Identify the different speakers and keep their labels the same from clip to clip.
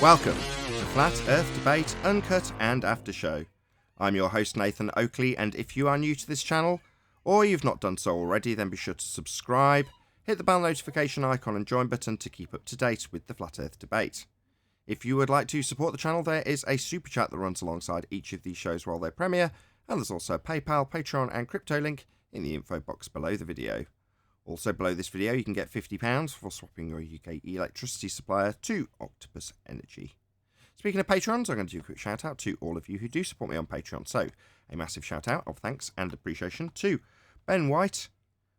Speaker 1: Welcome to Flat Earth Debate, Uncut and After Show. I'm your host Nathan Oakley, and if you are new to this channel, or you've not done so already, then be sure to subscribe, hit the bell notification icon and join button to keep up to date with the Flat Earth Debate. If you would like to support the channel, there is a super chat that runs alongside each of these shows while they premiere, and there's also a PayPal, Patreon and crypto link in the info box below the video. Also below this video you can get £50 for swapping your UK electricity supplier to Octopus Energy. Speaking of patrons, I'm going to do a quick shout out to all of you who do support me on Patreon. So, a massive shout out of thanks and appreciation to Ben White,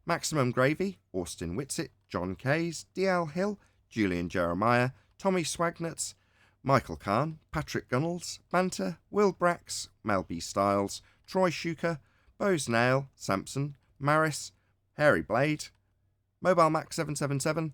Speaker 1: Maximum Gravy, Austin Whitsitt, John Kays, DL Hill, Julian Jeremiah, Tommy Swagnuts, Michael Kahn, Patrick Gunnels, Banter, Will Brax, Mel B. Styles, Troy Shuker, Bose Nail, Sampson, Maris, Hairy Blade, Mobile Mac 777,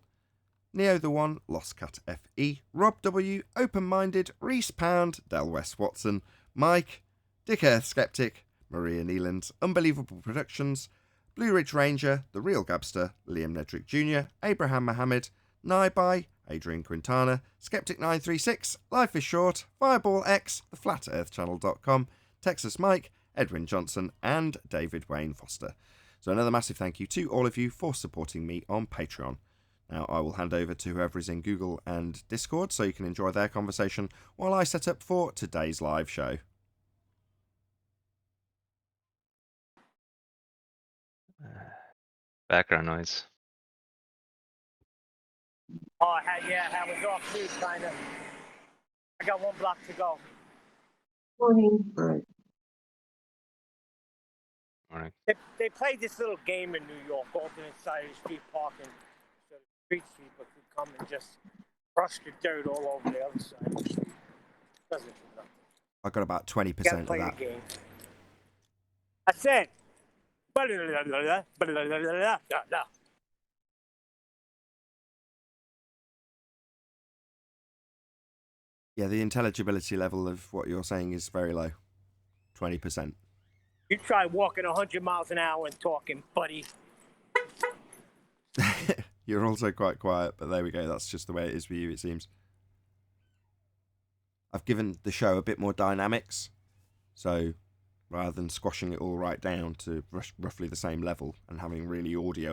Speaker 1: Neo the One, Lost Cat FE, Rob W, Open Minded, Reese Pound, Del West Watson, Mike, Dick Earth Skeptic, Maria Nealand, Unbelievable Productions, Blue Ridge Ranger, The Real Gabster, Liam Nedrick Jr., Abraham Mohammed, Naibai, Adrian Quintana, Skeptic936, Life is Short, Fireball X, TheFlatEarthChannel.com, Texas Mike, Edwin Johnson, and David Wayne Foster. So another massive thank you to all of you for supporting me on Patreon. Now I will hand over to whoever is in Google and Discord so you can enjoy their conversation while I set up for today's live show.
Speaker 2: Background noise.
Speaker 3: Oh, yeah, I was off too, kind of. I got one block to go.
Speaker 4: Morning. Right.
Speaker 2: Morning.
Speaker 3: They played this little game in New York, alternate side of the street parking, so the street sweeper could come and just brush the dirt all over the other side of the street. Doesn't do nothing.
Speaker 1: I got about 20%
Speaker 3: Gotta
Speaker 1: of
Speaker 3: play
Speaker 1: that.
Speaker 3: the game. That's it.
Speaker 1: Yeah, the intelligibility level of what you're saying is very low. 20%.
Speaker 3: You try walking 100 miles an hour and talking, buddy.
Speaker 1: You're also quite quiet, but there we go. That's just the way it is for you, it seems. I've given the show a bit more dynamics. So rather than squashing it all right down to roughly the same level and having really weird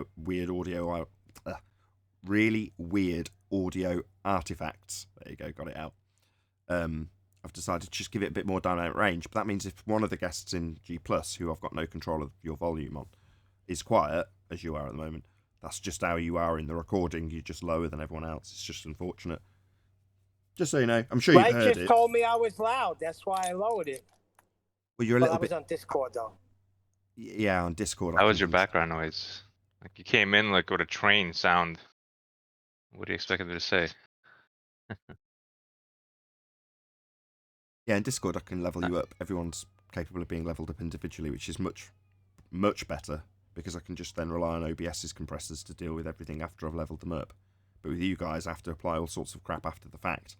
Speaker 1: audio artifacts. There you go, got it out. I've decided to just give it a bit more dynamic range, but that means if one of the guests in G+, who I've got no control of your volume on, is quiet, as you are at the moment, that's just how you are in the recording. You're just lower than everyone else. It's just unfortunate. Just so you know, I'm sure you've heard it.
Speaker 3: Just told me I was loud. That's why I lowered it.
Speaker 1: Well, you're a little bit...
Speaker 3: I was on Discord, though.
Speaker 1: Yeah, on Discord.
Speaker 2: How was your background noise? Like you came in like with a train sound. What do you expect it to say?
Speaker 1: Yeah, in Discord I can level you up. Everyone's capable of being leveled up individually, which is much, much better, because I can just then rely on OBS's compressors to deal with everything after I've leveled them up. But with you guys, I have to apply all sorts of crap after the fact.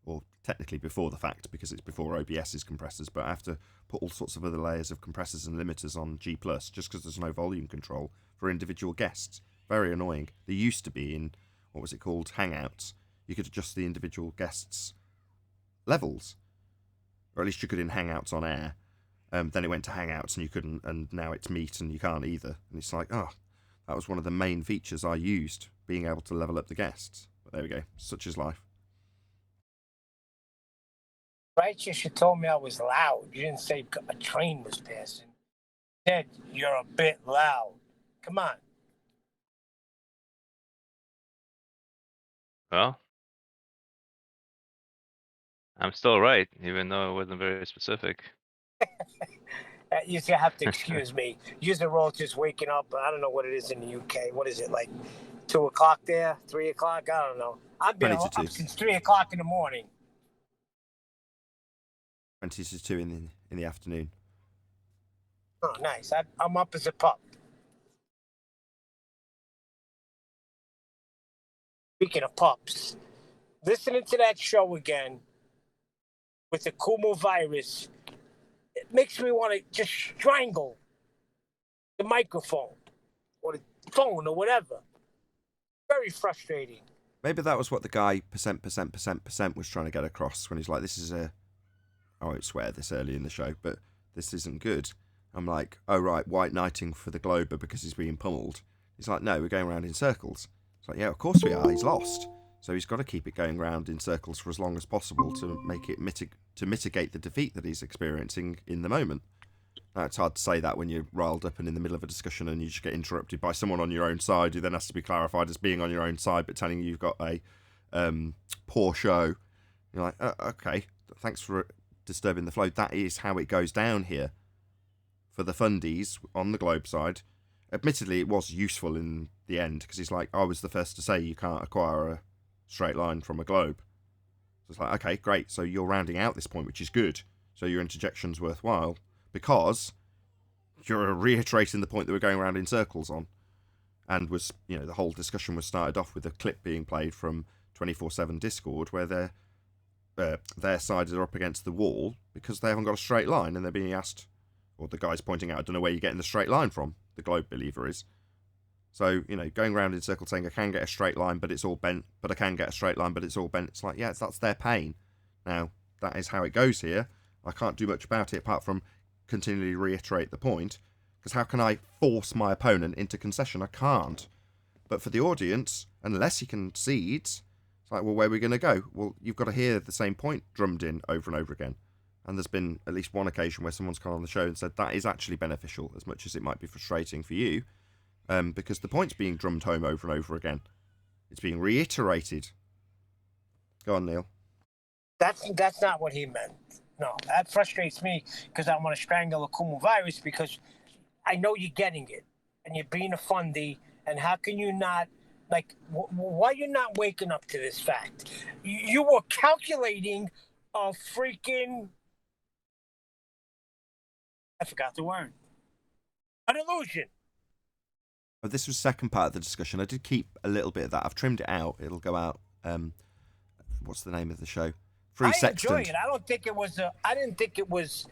Speaker 1: Or technically before the fact, because it's before OBS's compressors, but I have to put all sorts of other layers of compressors and limiters on G+, just because there's no volume control for individual guests. Very annoying. There used to be in, what was it called, Hangouts. You could adjust the individual guests' levels. Or at least you could in Hangouts on air. Then it went to Hangouts and you couldn't, and now it's Meet and you can't either. And it's like, oh, that was one of the main features I used, being able to level up the guests. But there we go, such is life.
Speaker 3: Righteous, you told me I was loud. You didn't say a train was passing. You said you're a bit loud. Come on.
Speaker 2: Well, I'm still right, even though it wasn't very specific.
Speaker 3: You have to excuse me. You're all just waking up. I don't know what it is in the UK. What is it, like 2 o'clock there? 3 o'clock? I don't know. I've been up since 3 o'clock in the morning.
Speaker 1: 20 to 2 in the afternoon.
Speaker 3: Oh, nice. I'm up as a pup. Speaking of pups, listening to that show again with the Kumo virus, it makes me want to just strangle the microphone or the phone or whatever. Very frustrating.
Speaker 1: Maybe that was what the guy percent was trying to get across when he's like, this is a... I won't swear this early in the show, but this isn't good. I'm like, oh, right, white knighting for the Glober because he's being pummeled. He's like, no, we're going around in circles. It's like, yeah, of course we are. He's lost. So he's got to keep it going round in circles for as long as possible to make it mitigate the defeat that he's experiencing in the moment. Now, it's hard to say that when you're riled up and in the middle of a discussion and you just get interrupted by someone on your own side who then has to be clarified as being on your own side but telling you you've got a poor show. You're like, okay, thanks for disturbing the flow. That is how it goes down here for the fundies on the Globe side. Admittedly, it was useful in the end because he's like, I was the first to say you can't acquire a straight line from a globe. So it's like, okay, great. So you're rounding out this point, which is good. So your interjection's worthwhile because you're reiterating the point that we're going around in circles on. And was, the whole discussion was started off with a clip being played from 24/7 Discord where their sides are up against the wall because they haven't got a straight line and they're being asked, or the guy's pointing out, I don't know where you're getting the straight line from, the Globe believer is. So, going around in circles saying I can get a straight line but it's all bent, but I can get a straight line but it's all bent. It's like, yeah, that's their pain. Now, that is how it goes here. I can't do much about it apart from continually reiterate the point, because how can I force my opponent into concession? I can't. But for the audience, unless he concedes, it's like, well, where are we going to go? Well, you've got to hear the same point drummed in over and over again. And there's been at least one occasion where someone's come on the show and said that is actually beneficial, as much as it might be frustrating for you, because the point's being drummed home over and over again. It's being reiterated. Go on, Neil.
Speaker 3: That's not what he meant. No, that frustrates me because I want to strangle a Kumu virus because I know you're getting it and you're being a fundie. And how can you not, why are you not waking up to this fact? You were calculating a freaking, I forgot the word, an illusion.
Speaker 1: Oh, this was second part of the discussion. I did keep a little bit of that. I've trimmed it out. It'll go out. What's the name of the show? Free Sextant.
Speaker 3: I enjoy it. I didn't think it was.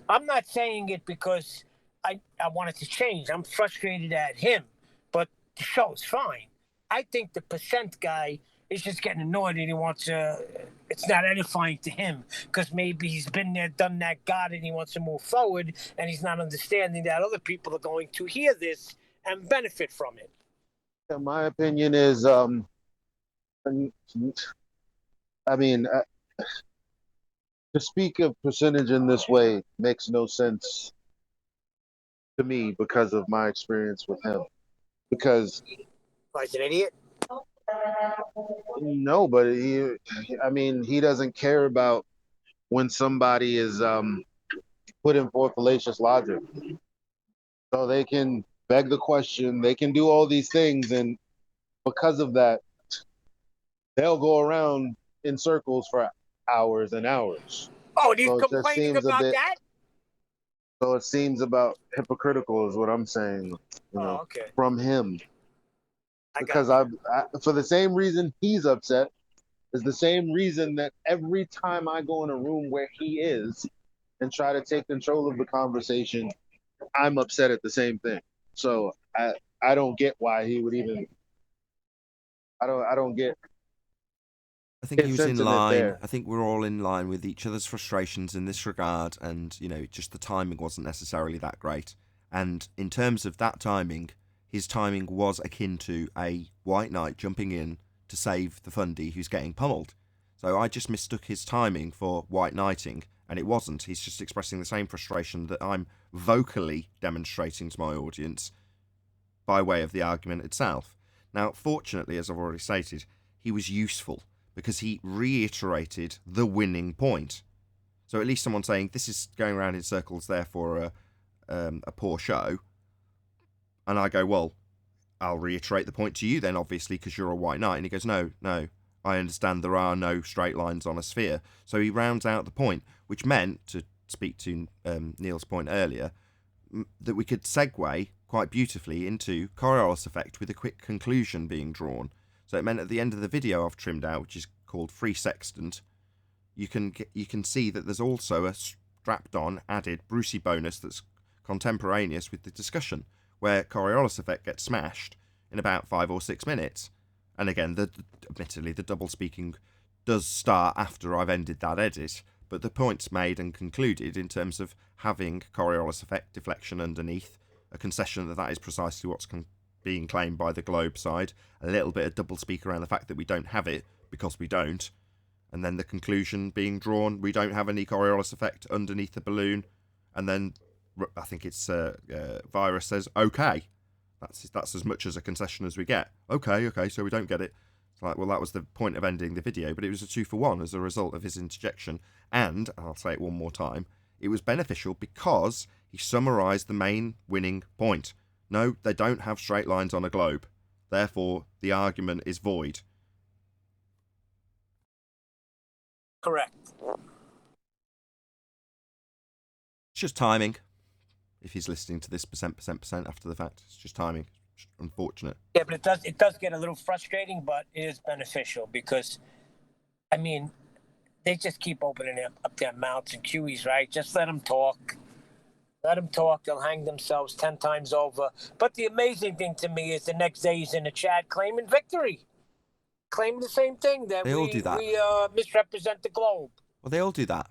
Speaker 3: I'm not saying it because I wanted to change. I'm frustrated at him, but the show's fine. I think the percent guy is just getting annoyed and he wants to. It's not edifying to him because maybe he's been there, done that, got it, and he wants to move forward, and he's not understanding that other people are going to hear this and benefit from it.
Speaker 5: Yeah, my opinion is, to speak of percentage in this way makes no sense to me because of my experience with him. Because
Speaker 3: he's an idiot?
Speaker 5: No, but he doesn't care about when somebody is putting forth fallacious logic. So they can beg the question, they can do all these things, and because of that, they'll go around in circles for hours and hours.
Speaker 3: Oh, and he's complaining about that?
Speaker 5: So it seems about hypocritical is what I'm saying,
Speaker 3: okay.
Speaker 5: From him. Because I, for the same reason he's upset, is the same reason that every time I go in a room where he is and try to take control of the conversation, I'm upset at the same thing. So I don't get why he would even. I don't get.
Speaker 1: I think he was in line. There. I think we're all in line with each other's frustrations in this regard, and just the timing wasn't necessarily that great. And in terms of that timing, his timing was akin to a white knight jumping in to save the fundie who's getting pummeled. So I just mistook his timing for white knighting, and it wasn't. He's just expressing the same frustration that I'm vocally demonstrating to my audience by way of the argument itself. Now, fortunately, as I've already stated, he was useful because he reiterated the winning point. So at least someone saying, this is going around in circles, therefore a poor show. And I go, well, I'll reiterate the point to you then, obviously, because you're a white knight. And he goes, no, I understand there are no straight lines on a sphere. So he rounds out the point, which meant, to speak to Neil's point earlier, that we could segue quite beautifully into Coriolis effect with a quick conclusion being drawn. So it meant at the end of the video I've trimmed out, which is called Free Sextant, you can see that there's also a strapped-on added Brucey bonus that's contemporaneous with the discussion, where Coriolis effect gets smashed in about 5 or 6 minutes. And again, admittedly, the double speaking does start after I've ended that edit, but the point's made and concluded in terms of having Coriolis effect deflection underneath, a concession that is precisely what's being claimed by the Globe side, a little bit of double speak around the fact that we don't have it, because we don't, and then the conclusion being drawn, we don't have any Coriolis effect underneath the balloon, and then I think it's Virus says, okay, that's as much as a concession as we get. Okay, so we don't get it. It's like, well, that was the point of ending the video, but it was a 2-for-1 as a result of his interjection, and I'll say it one more time, it was beneficial because he summarised the main winning point. No, they don't have straight lines on a globe. Therefore, the argument is void.
Speaker 3: Correct.
Speaker 1: It's just timing. If he's listening to this percent after the fact, it's just timing. It's unfortunate.
Speaker 3: Yeah, but it does get a little frustrating, but it is beneficial because, I mean, they just keep opening up their mouths and QEs, right? Just let them talk. Let them talk. They'll hang themselves 10 times over. But the amazing thing to me is the next day he's in the chat claiming victory. Claiming the same thing, that
Speaker 1: they all do that.
Speaker 3: We misrepresent the globe.
Speaker 1: Well, they all do that.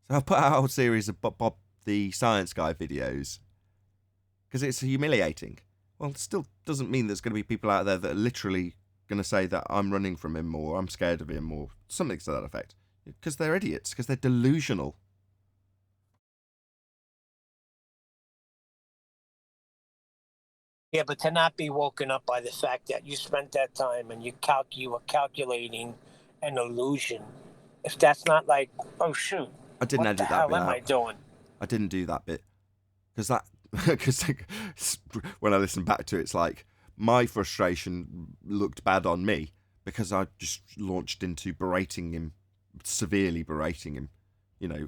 Speaker 1: So I'll put out a whole series of Bob the Science Guy videos because it's humiliating. Well, it still doesn't mean there's going to be people out there that are literally going to say that I'm running from him or I'm scared of him or something to that effect. Because they're idiots, because they're delusional.
Speaker 3: Yeah, but to not be woken up by the fact that you spent that time and you were calculating an illusion. If that's not like, oh shoot,
Speaker 1: I didn't
Speaker 3: what
Speaker 1: edit
Speaker 3: the
Speaker 1: that
Speaker 3: hell
Speaker 1: bit
Speaker 3: am
Speaker 1: out.
Speaker 3: I doing?
Speaker 1: I didn't do that bit because when I listen back to it, it's like my frustration looked bad on me because I just launched into berating him, severely berating him,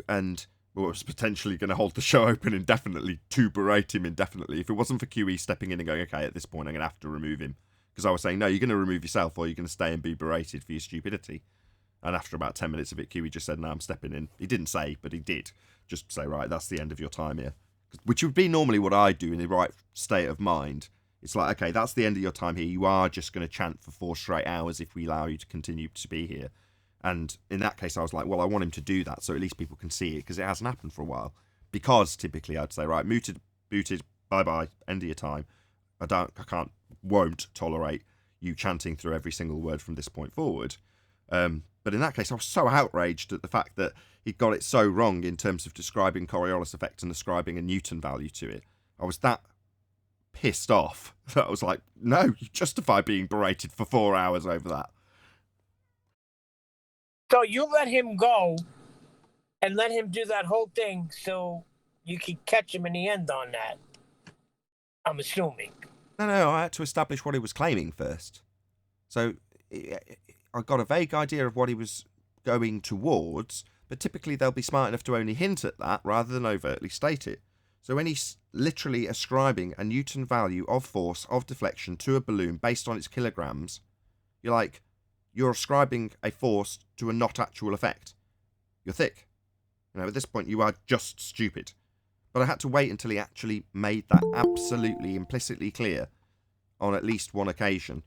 Speaker 1: and was potentially going to hold the show open indefinitely to berate him indefinitely. If it wasn't for QE stepping in and going, okay, at this point I'm going to have to remove him, because I was saying, no, you're going to remove yourself or you're going to stay and be berated for your stupidity. And after about 10 minutes of it, QE just said, no, I'm stepping in. He didn't say, but he did. Just say, right, that's the end of your time here. Which would be normally what I do in the right state of mind. It's like, okay, that's the end of your time here. You are just going to chant for 4 straight hours if we allow you to continue to be here. And in that case, I was like, well, I want him to do that so at least people can see it, because it hasn't happened for a while. Because typically I'd say, right, muted, booted, bye-bye, end of your time. Won't tolerate you chanting through every single word from this point forward. But in that case, I was so outraged at the fact that he got it so wrong in terms of describing Coriolis effect and ascribing a Newton value to it. I was that pissed off that I was like, no, you justify being berated for 4 hours over that.
Speaker 3: So you let him go and let him do that whole thing so you could catch him in the end on that, I'm assuming.
Speaker 1: No, I had to establish what he was claiming first. So I got a vague idea of what he was going towards, but typically they'll be smart enough to only hint at that rather than overtly state it. So when he's literally ascribing a Newton value of force of deflection to a balloon based on its kilograms, you're ascribing a force to a not actual effect. You're thick. At this point you are just stupid. But I had to wait until he actually made that absolutely implicitly clear on at least one occasion,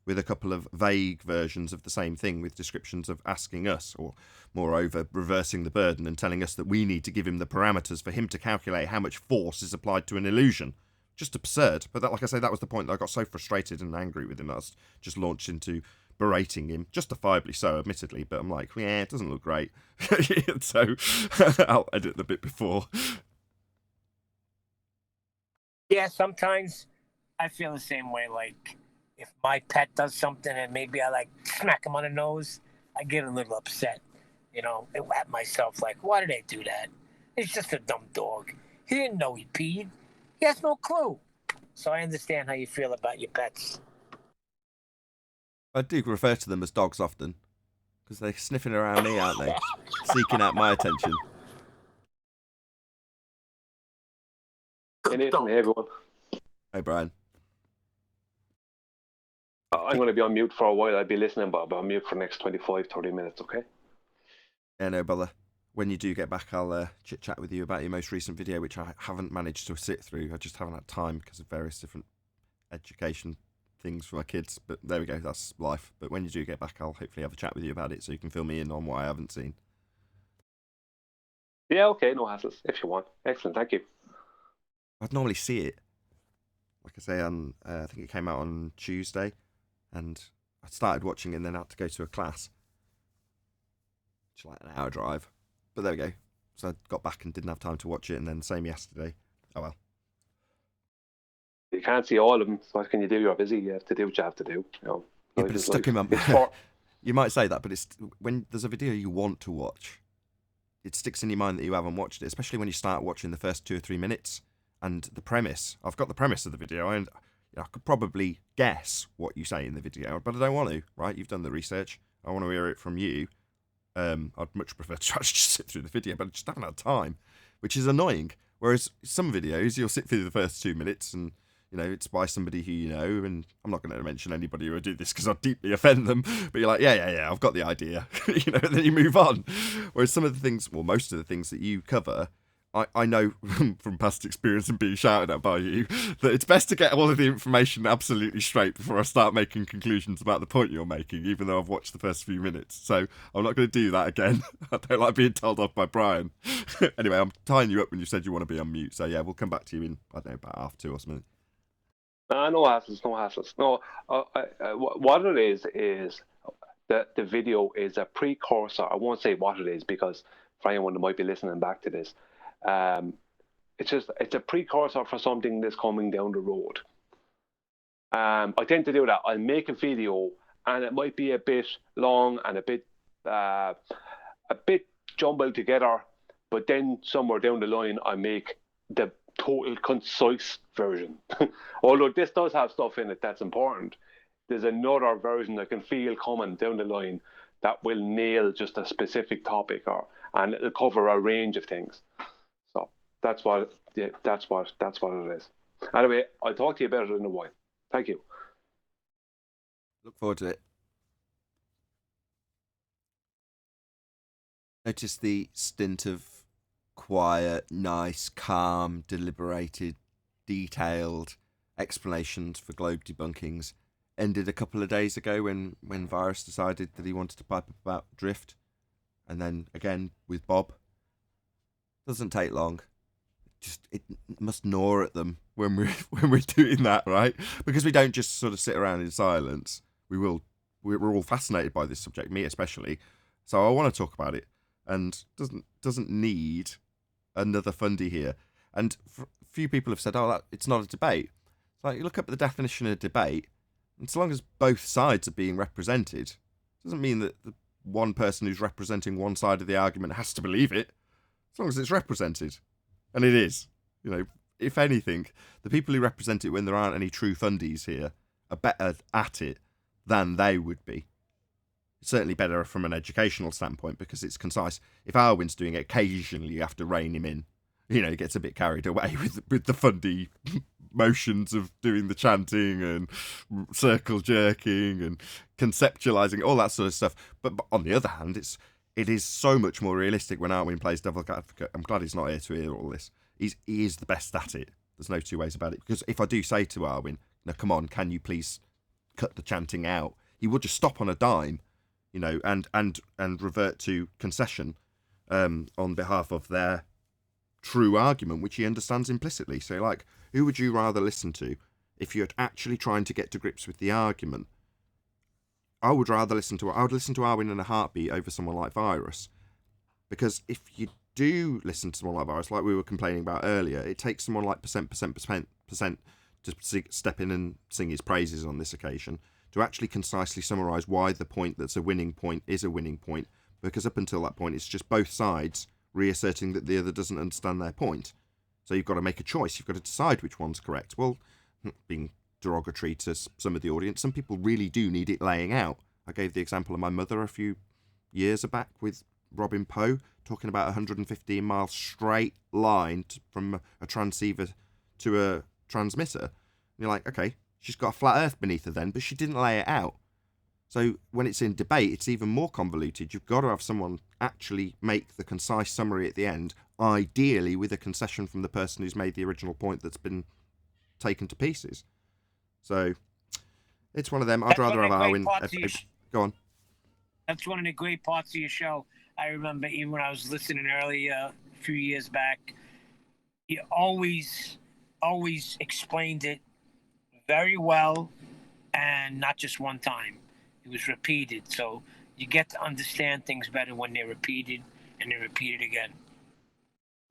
Speaker 1: with a couple of vague versions of the same thing with descriptions of asking us, or moreover reversing the burden and telling us that we need to give him the parameters for him to calculate how much force is applied to an illusion. Just absurd. But that, like I say, that was the point that I got so frustrated and angry with him that I was just launched into berating him, justifiably so, admittedly, but I'm like, yeah, it doesn't look great. So I'll edit the bit before.
Speaker 3: Yeah, sometimes I feel the same way. Like, if my pet does something and maybe I smack him on the nose, I get a little upset, and at myself, like, why did I do that? It's just a dumb dog. He didn't know he peed. He has no clue. So I understand how you feel about your pets.
Speaker 1: I do refer to them as dogs often, because they're sniffing around me, aren't they? Seeking out my attention.
Speaker 6: Hey Nathan, hey everyone.
Speaker 1: Hey Brian.
Speaker 6: I'm going to be on mute for a while. I'll be listening, but I'll be on mute for the next 25-30 minutes, okay?
Speaker 1: Yeah, no bother. When you do get back, I'll chit-chat with you about your most recent video, which I haven't managed to sit through. I just haven't had time because of various different education things for my kids. But there we go, that's life. But when you do get back, I'll hopefully have a chat with you about it so you can fill me in on what I haven't seen.
Speaker 6: Yeah, okay, no hassles if you want. Excellent, thank you.
Speaker 1: I'd normally see it, like I say, on I think it came out on Tuesday, and I started watching it and then had to go to a class, which is like an hour drive. But there we go. So I got back and didn't have time to watch it, and then same yesterday. Oh well.
Speaker 6: You can't see all of them. So what can you do? You're busy. You have to do what you have to do. You know,
Speaker 1: Yeah, but it's stuck in my. You might say that, but it's when there's a video you want to watch, it sticks in your mind that you haven't watched it, especially when you start watching the first 2 or 3 minutes and the premise. I've got the premise of the video, and I could probably guess what you say in the video, but I don't want to. Right? You've done the research. I want to hear it from you. I'd much prefer to try to just sit through the video, but I just haven't had time, which is annoying. Whereas some videos, you'll sit through the first 2 minutes and, you know, it's by somebody who you know, and I'm not going to mention anybody who would do this because I'd deeply offend them, but you're like, yeah, I've got the idea, you know, and then you move on. Whereas some of the things, well, most of the things that you cover, I know from past experience and being shouted at by you, that it's best to get all of the information absolutely straight before I start making conclusions about the point you're making, even though I've watched the first few minutes. So I'm not going to do that again. I don't like being told off by Brian. Anyway, I'm tying you up when you said you want to be on mute. So yeah, we'll come back to you in, I don't know, about 2:30 or something.
Speaker 6: No hassles, no hassles. No, what it is that the video is a precursor. I won't say what it is because for anyone that might be listening back to this, it's a precursor for something that's coming down the road. I tend to do that. I'll make a video and it might be a bit long and a bit jumbled together, but then somewhere down the line I make the total concise version. Although this does have stuff in it that's important, there's another version I can feel coming down the line that will nail just a specific topic, and it'll cover a range of things. So that's what it is. Anyway, I'll talk to you about it in a while. Thank you.
Speaker 1: Look forward to it. Notice the stint of quiet, nice, calm, deliberated, detailed explanations for globe debunkings ended a couple of days ago when Virus decided that he wanted to pipe up about drift, and then again with Bob. Doesn't take long. It must gnaw at them when we're doing that, right? Because we don't just sort of sit around in silence. We're all fascinated by this subject, me especially. So I want to talk about it, and doesn't need another fundy here. And a few people have said, it's not a debate. It's like, you look up the definition of debate, and so long as both sides are being represented, doesn't mean that the one person who's representing one side of the argument has to believe it, as long as it's represented. And it is. You know, if anything, the people who represent it when there aren't any true fundies here are better at it than they would be. Certainly better from an educational standpoint because it's concise. If Arwin's doing it, occasionally you have to rein him in. You know, he gets a bit carried away with the fundy motions of doing the chanting and circle jerking and conceptualizing, all that sort of stuff. But on the other hand, it is so much more realistic when Arwin plays devil's advocate. I'm glad he's not here to hear all this. He is the best at it. There's no two ways about it. Because if I do say to Arwin, "No, come on, can you please cut the chanting out?" He would just stop on a dime, you know, and revert to concession on behalf of their true argument, which he understands implicitly. So, like, who would you rather listen to if you're actually trying to get to grips with the argument? I would listen to Arwin in a heartbeat over someone like Virus, because if you do listen to someone like Virus, like we were complaining about earlier, it takes someone like percent to step in and sing his praises on this occasion to actually concisely summarise why the point that's a winning point is a winning point, because up until that point it's just both sides reasserting that the other doesn't understand their point. So you've got to make a choice. You've got to decide which one's correct. Well, being derogatory to some of the audience, some people really do need it laying out. I gave the example of my mother a few years back with Robin Poe talking about a 115-mile straight line from a transceiver to a transmitter. And you're like, okay, she's got a flat earth beneath her then, but she didn't lay it out. So when it's in debate, it's even more convoluted. You've got to have someone actually make the concise summary at the end, ideally with a concession from the person who's made the original point that's been taken to pieces. So It's one of them. I'd
Speaker 3: That's
Speaker 1: rather
Speaker 3: one
Speaker 1: have
Speaker 3: of the great
Speaker 1: Arwen.
Speaker 3: parts of your
Speaker 1: Go on.
Speaker 3: That's one of the great parts of your show. I remember even when I was listening earlier, a few years back, you always explained it very well, and not just one time. It was repeated, so you get to understand things better when they're repeated and they're repeated again.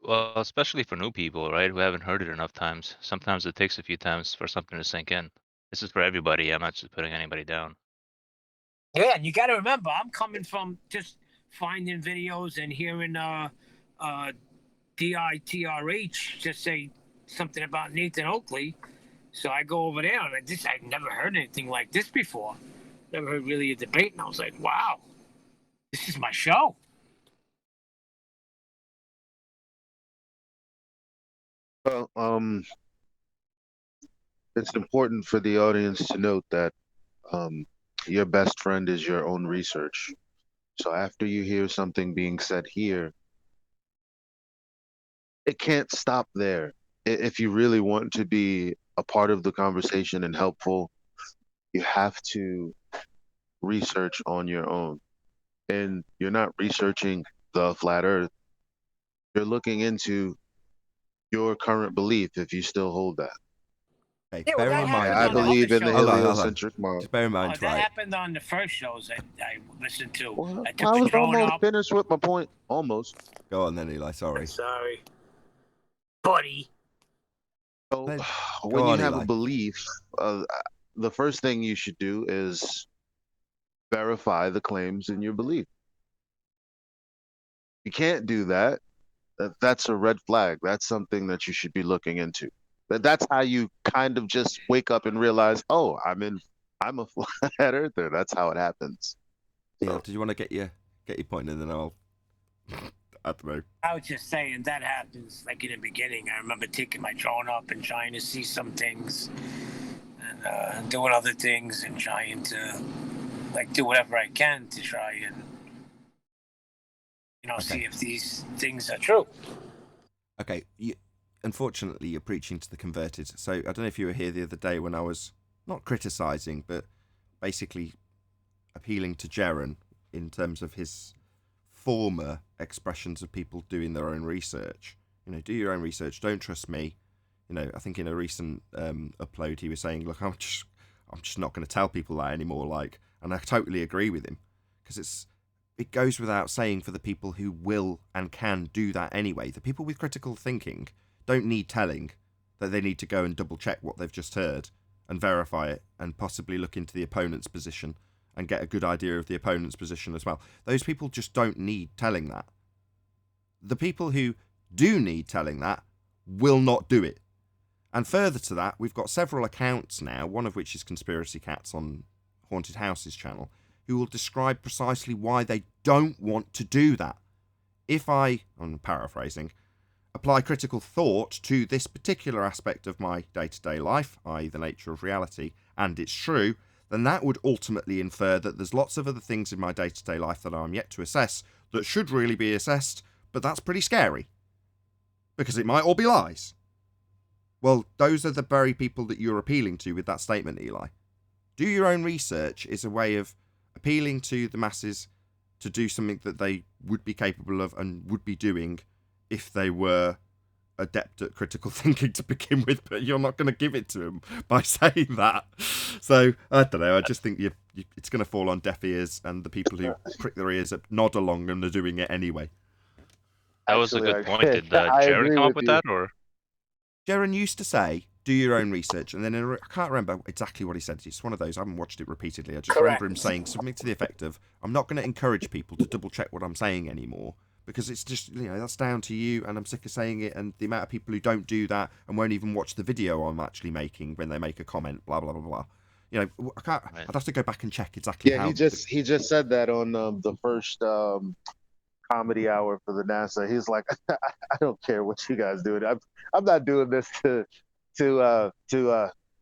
Speaker 2: Well, especially for new people, right, who haven't heard it enough times. Sometimes it takes a few times for something to sink in. This is for everybody. I'm not just putting anybody down.
Speaker 3: Yeah, and you got to remember, I'm coming from just finding videos and hearing DITRH just say something about Nathan Oakley. So I go over there and I've never heard anything like this before. Never heard really a debate, and I was like, wow, this is my show.
Speaker 5: Well, it's important for the audience to note that your best friend is your own research. So after you hear something being said here, it can't stop there. If you really want to be a part of the conversation and helpful, you have to research on your own. And you're not researching the flat earth. You're looking into your current belief if you still hold that.
Speaker 1: Okay,
Speaker 3: Yeah, well,
Speaker 1: bear
Speaker 3: that
Speaker 1: in mind.
Speaker 3: happened
Speaker 5: I
Speaker 3: on
Speaker 5: believe
Speaker 3: other
Speaker 5: in the
Speaker 3: shows.
Speaker 1: Hold on.
Speaker 5: heliocentric model.
Speaker 1: Just bear in mind,
Speaker 3: That
Speaker 1: right?
Speaker 3: happened on the first shows I listened to.
Speaker 5: Well,
Speaker 3: I took
Speaker 5: I
Speaker 3: the
Speaker 5: was
Speaker 3: drone
Speaker 5: almost
Speaker 3: up.
Speaker 5: finished with my point. Almost.
Speaker 1: Go on then, Eli. Sorry.
Speaker 3: Sorry, buddy.
Speaker 5: So
Speaker 1: Go
Speaker 5: when
Speaker 1: on,
Speaker 5: you have
Speaker 1: Eli.
Speaker 5: a belief, the first thing you should do is verify the claims in your belief. You can't do that. That's a red flag. That's something that you should be looking into. That's how you kind of just wake up and realize, oh, I'm a flat earther. That's how it happens.
Speaker 1: Yeah. Did you want to get your point, and then I'll. I don't know.
Speaker 3: I was just saying that happens like in the beginning. I remember taking my drone up and trying to see some things, and doing other things, and trying to do whatever I can to try and see if these things are true.
Speaker 1: Okay. Unfortunately, you're preaching to the converted. So I don't know if you were here the other day when I was not criticising, but basically appealing to Jaren in terms of his former expressions of people doing their own research. Do your own research. Don't trust me. I think in a recent upload he was saying, look, I'm just not going to tell people that anymore. And I totally agree with him, because it goes without saying for the people who will and can do that anyway. The people with critical thinking don't need telling that they need to go and double check what they've just heard and verify it and possibly look into the opponent's position and get a good idea of the opponent's position as well. Those people just don't need telling that. The people who do need telling that will not do it. And further to that, we've got several accounts now, one of which is Conspiracy Cats on Haunted Houses channel, who will describe precisely why they don't want to do that. If I'm paraphrasing, apply critical thought to this particular aspect of my day-to-day life, i.e. the nature of reality, and it's true, then that would ultimately infer that there's lots of other things in my day-to-day life that I'm yet to assess that should really be assessed, but that's pretty scary, because it might all be lies. Well, those are the very people that you're appealing to with that statement, Eli. Do your own research is a way of appealing to the masses to do something that they would be capable of and would be doing if they were adept at critical thinking to begin with, but you're not going to give it to them by saying that. So I don't know. I just think it's going to fall on deaf ears, and the people who prick their ears up, nod along, and are doing it anyway.
Speaker 2: That was a good point. Did Jared come up with that, or?
Speaker 1: Jaren used to say, do your own research, and then I can't remember exactly what he said. It's one of those. I haven't watched it repeatedly. I just remember him saying something to the effect of, I'm not going to encourage people to double check what I'm saying anymore, because it's just, that's down to you, and I'm sick of saying it, and the amount of people who don't do that and won't even watch the video I'm actually making when they make a comment, blah, blah, blah, blah. I can't. Right. I'd have to go back and check exactly how.
Speaker 5: Yeah, he just said that on the first comedy hour for the NASA. He's like, I don't care what you guys do. I'm not doing this to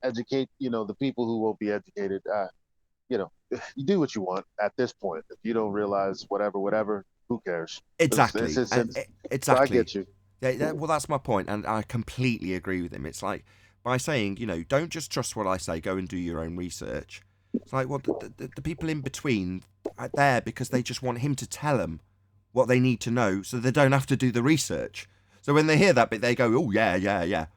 Speaker 5: educate, the people who won't be educated. You do what you want at this point. If you don't realize whatever, who cares?
Speaker 1: Exactly. Exactly.
Speaker 5: So I get you.
Speaker 1: Yeah, well, that's my point, and I completely agree with him. It's like, by saying, don't just trust what I say, go and do your own research. It's like, well, the people in between are there because they just want him to tell them what they need to know so they don't have to do the research. So when they hear that bit, they go, oh, yeah, yeah, yeah.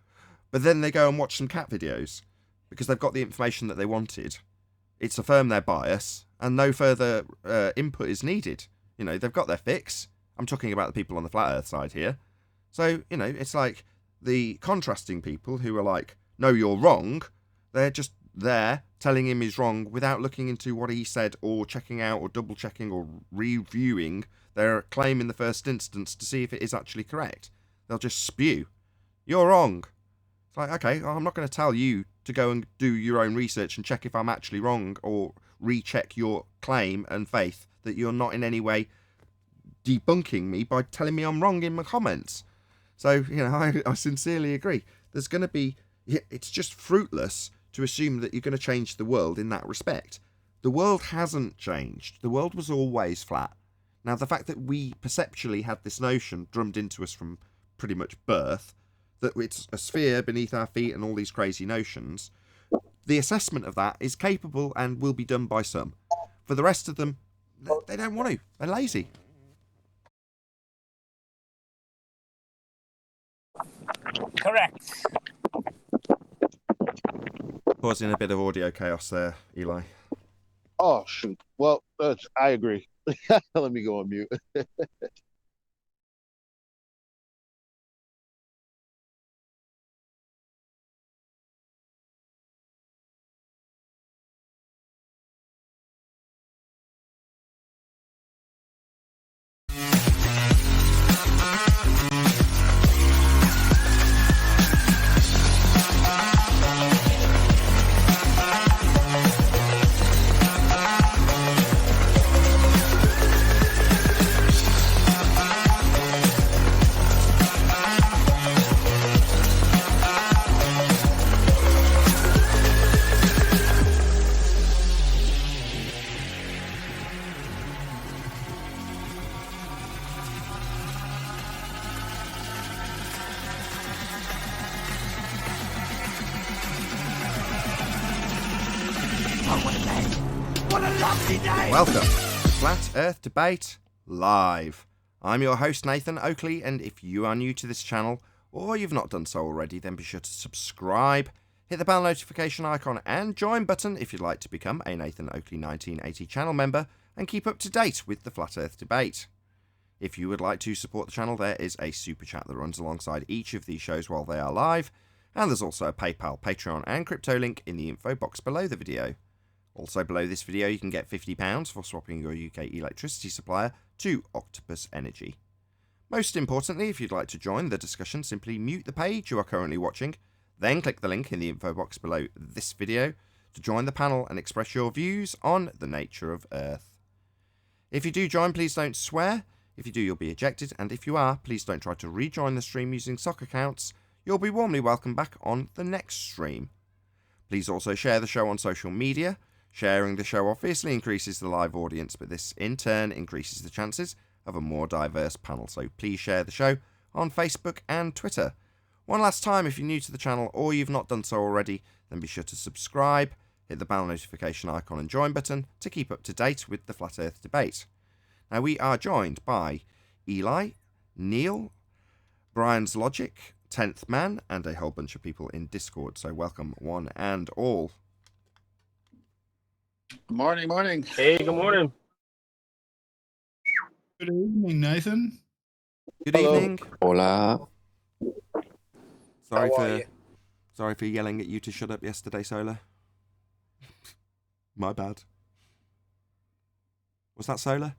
Speaker 1: But then they go and watch some cat videos because they've got the information that they wanted. It's affirmed their bias and no further input is needed. You know, they've got their fix. I'm talking about the people on the flat earth side here. So, you know, it's like the contrasting people who are like, no, you're wrong. They're just there telling him he's wrong without looking into what he said or checking out or double checking or reviewing their claim in the first instance to see if it is actually correct. They'll just spew. You're wrong. It's like, okay, I'm not going to tell you to go and do your own research and check if I'm actually wrong or recheck your claim and faith that you're not in any way debunking me by telling me I'm wrong in my comments. So, you know, I sincerely agree. There's going to be... It's just fruitless to assume that you're going to change the world in that respect. The world hasn't changed. The world was always flat. Now, the fact that we perceptually had this notion drummed into us from pretty much birth, that it's a sphere beneath our feet and all these crazy notions, the assessment of that is capable and will be done by some. For the rest of them, they don't want to. They're lazy.
Speaker 3: Correct.
Speaker 1: Causing a bit of audio chaos there, Eli.
Speaker 5: Oh, shoot. Well, I agree. Let me go on mute.
Speaker 1: Welcome to Flat Earth Debate Live. I'm your host Nathan Oakley, and if you are new to this channel, or you've not done so already, then be sure to subscribe, hit the bell notification icon and join button if you'd like to become a Nathan Oakley 1980 channel member and keep up to date with the Flat Earth Debate. If you would like to support the channel, there is a super chat that runs alongside each of these shows while they are live, and there's also a PayPal, Patreon and crypto link in the info box below the video. Also below this video you can get £50 for swapping your UK electricity supplier to Octopus Energy. Most importantly, if you'd like to join the discussion, simply mute the page you are currently watching, then click the link in the info box below this video to join the panel and express your views on the nature of Earth. If you do join, please don't swear. If you do, you'll be ejected, and if you are, please don't try to rejoin the stream using sock accounts. You'll be warmly welcomed back on the next stream. Please also share the show on social media. Sharing the show obviously increases the live audience, but this in turn increases the chances of a more diverse panel. So please share the show on Facebook and Twitter. One last time, if you're new to the channel or you've not done so already, then be sure to subscribe, hit the bell notification icon and join button to keep up to date with the Flat Earth Debate. Now we are joined by Eli, Neil, Brian's Logic, 10th Man, and a whole bunch of people in Discord. So welcome one and all.
Speaker 7: Morning, morning.
Speaker 8: Hey, good morning.
Speaker 9: Good evening, Nathan.
Speaker 1: Good evening.
Speaker 7: Hola.
Speaker 1: Sorry for yelling at you to shut up yesterday, Solar. My bad. Was that Solar?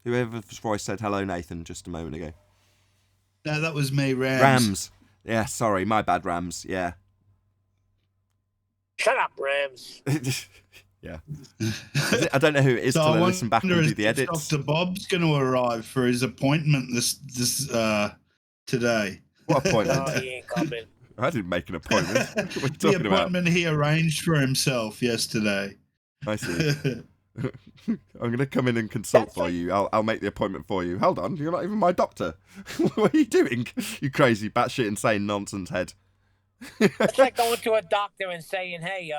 Speaker 1: Whoever's voice said hello, Nathan, just a moment ago.
Speaker 9: No, that was me, Rams.
Speaker 1: Rams. Yeah, sorry, my bad, Rams. Yeah.
Speaker 3: Shut up, Rams.
Speaker 1: Yeah. I don't know who it is till I listen back and do the edits.
Speaker 9: Dr. Bob's going to arrive for his appointment this today.
Speaker 1: What appointment?
Speaker 3: Oh, he ain't coming.
Speaker 1: I didn't make an appointment. What are you
Speaker 9: The
Speaker 1: talking
Speaker 9: appointment he arranged for himself yesterday.
Speaker 1: I see. I'm going to come in and consult for you. I'll make the appointment for you. Hold on, you're not even my doctor. What are you doing? You crazy, batshit insane nonsense head.
Speaker 3: It's like going to a doctor and saying, hey,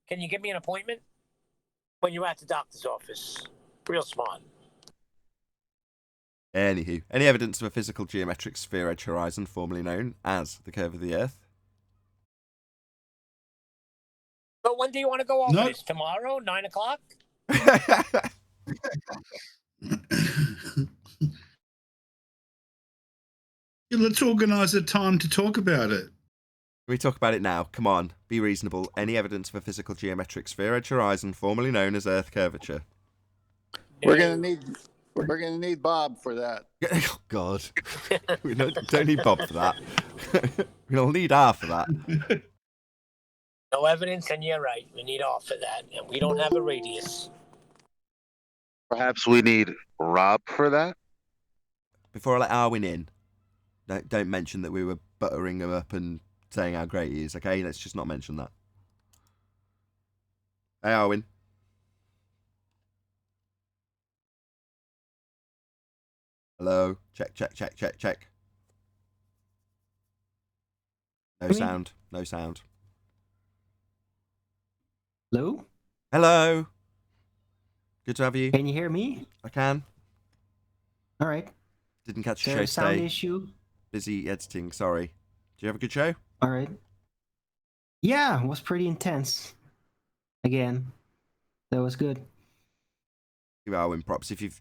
Speaker 3: can you give me an appointment? when you're at the doctor's office. Real smart.
Speaker 1: Anywho, any evidence of a physical geometric sphere-edge horizon, formerly known as the curve of the Earth?
Speaker 3: But when do you want to go over this? Tomorrow, 9 o'clock?
Speaker 9: Let's organise a time to talk about it.
Speaker 1: We talk about it now. Come on, be reasonable. Any evidence of a physical geometric sphere-edge horizon, formerly known as Earth curvature?
Speaker 7: We're gonna need Bob for that.
Speaker 1: Oh God, we don't need Bob for that. We'll need R for that.
Speaker 3: No evidence, and you're right. We need R for that, and we don't have a radius.
Speaker 5: Perhaps we need Rob for that?
Speaker 1: Before I let Arwin in, don't mention that we were buttering him up and saying how great he is, okay? Let's just not mention that. Hey, Arwin. Hello? Check. No sound. No sound.
Speaker 8: Hello?
Speaker 1: Hello? Good to have you.
Speaker 8: Can you hear me?
Speaker 1: I can.
Speaker 8: All right.
Speaker 1: Didn't catch
Speaker 8: your
Speaker 1: show
Speaker 8: sound
Speaker 1: today.
Speaker 8: issue?
Speaker 1: Busy editing, sorry. Do you have a good show?
Speaker 8: All right. Yeah, it was pretty intense. Again, that was good.
Speaker 1: Give Arwin props. If you're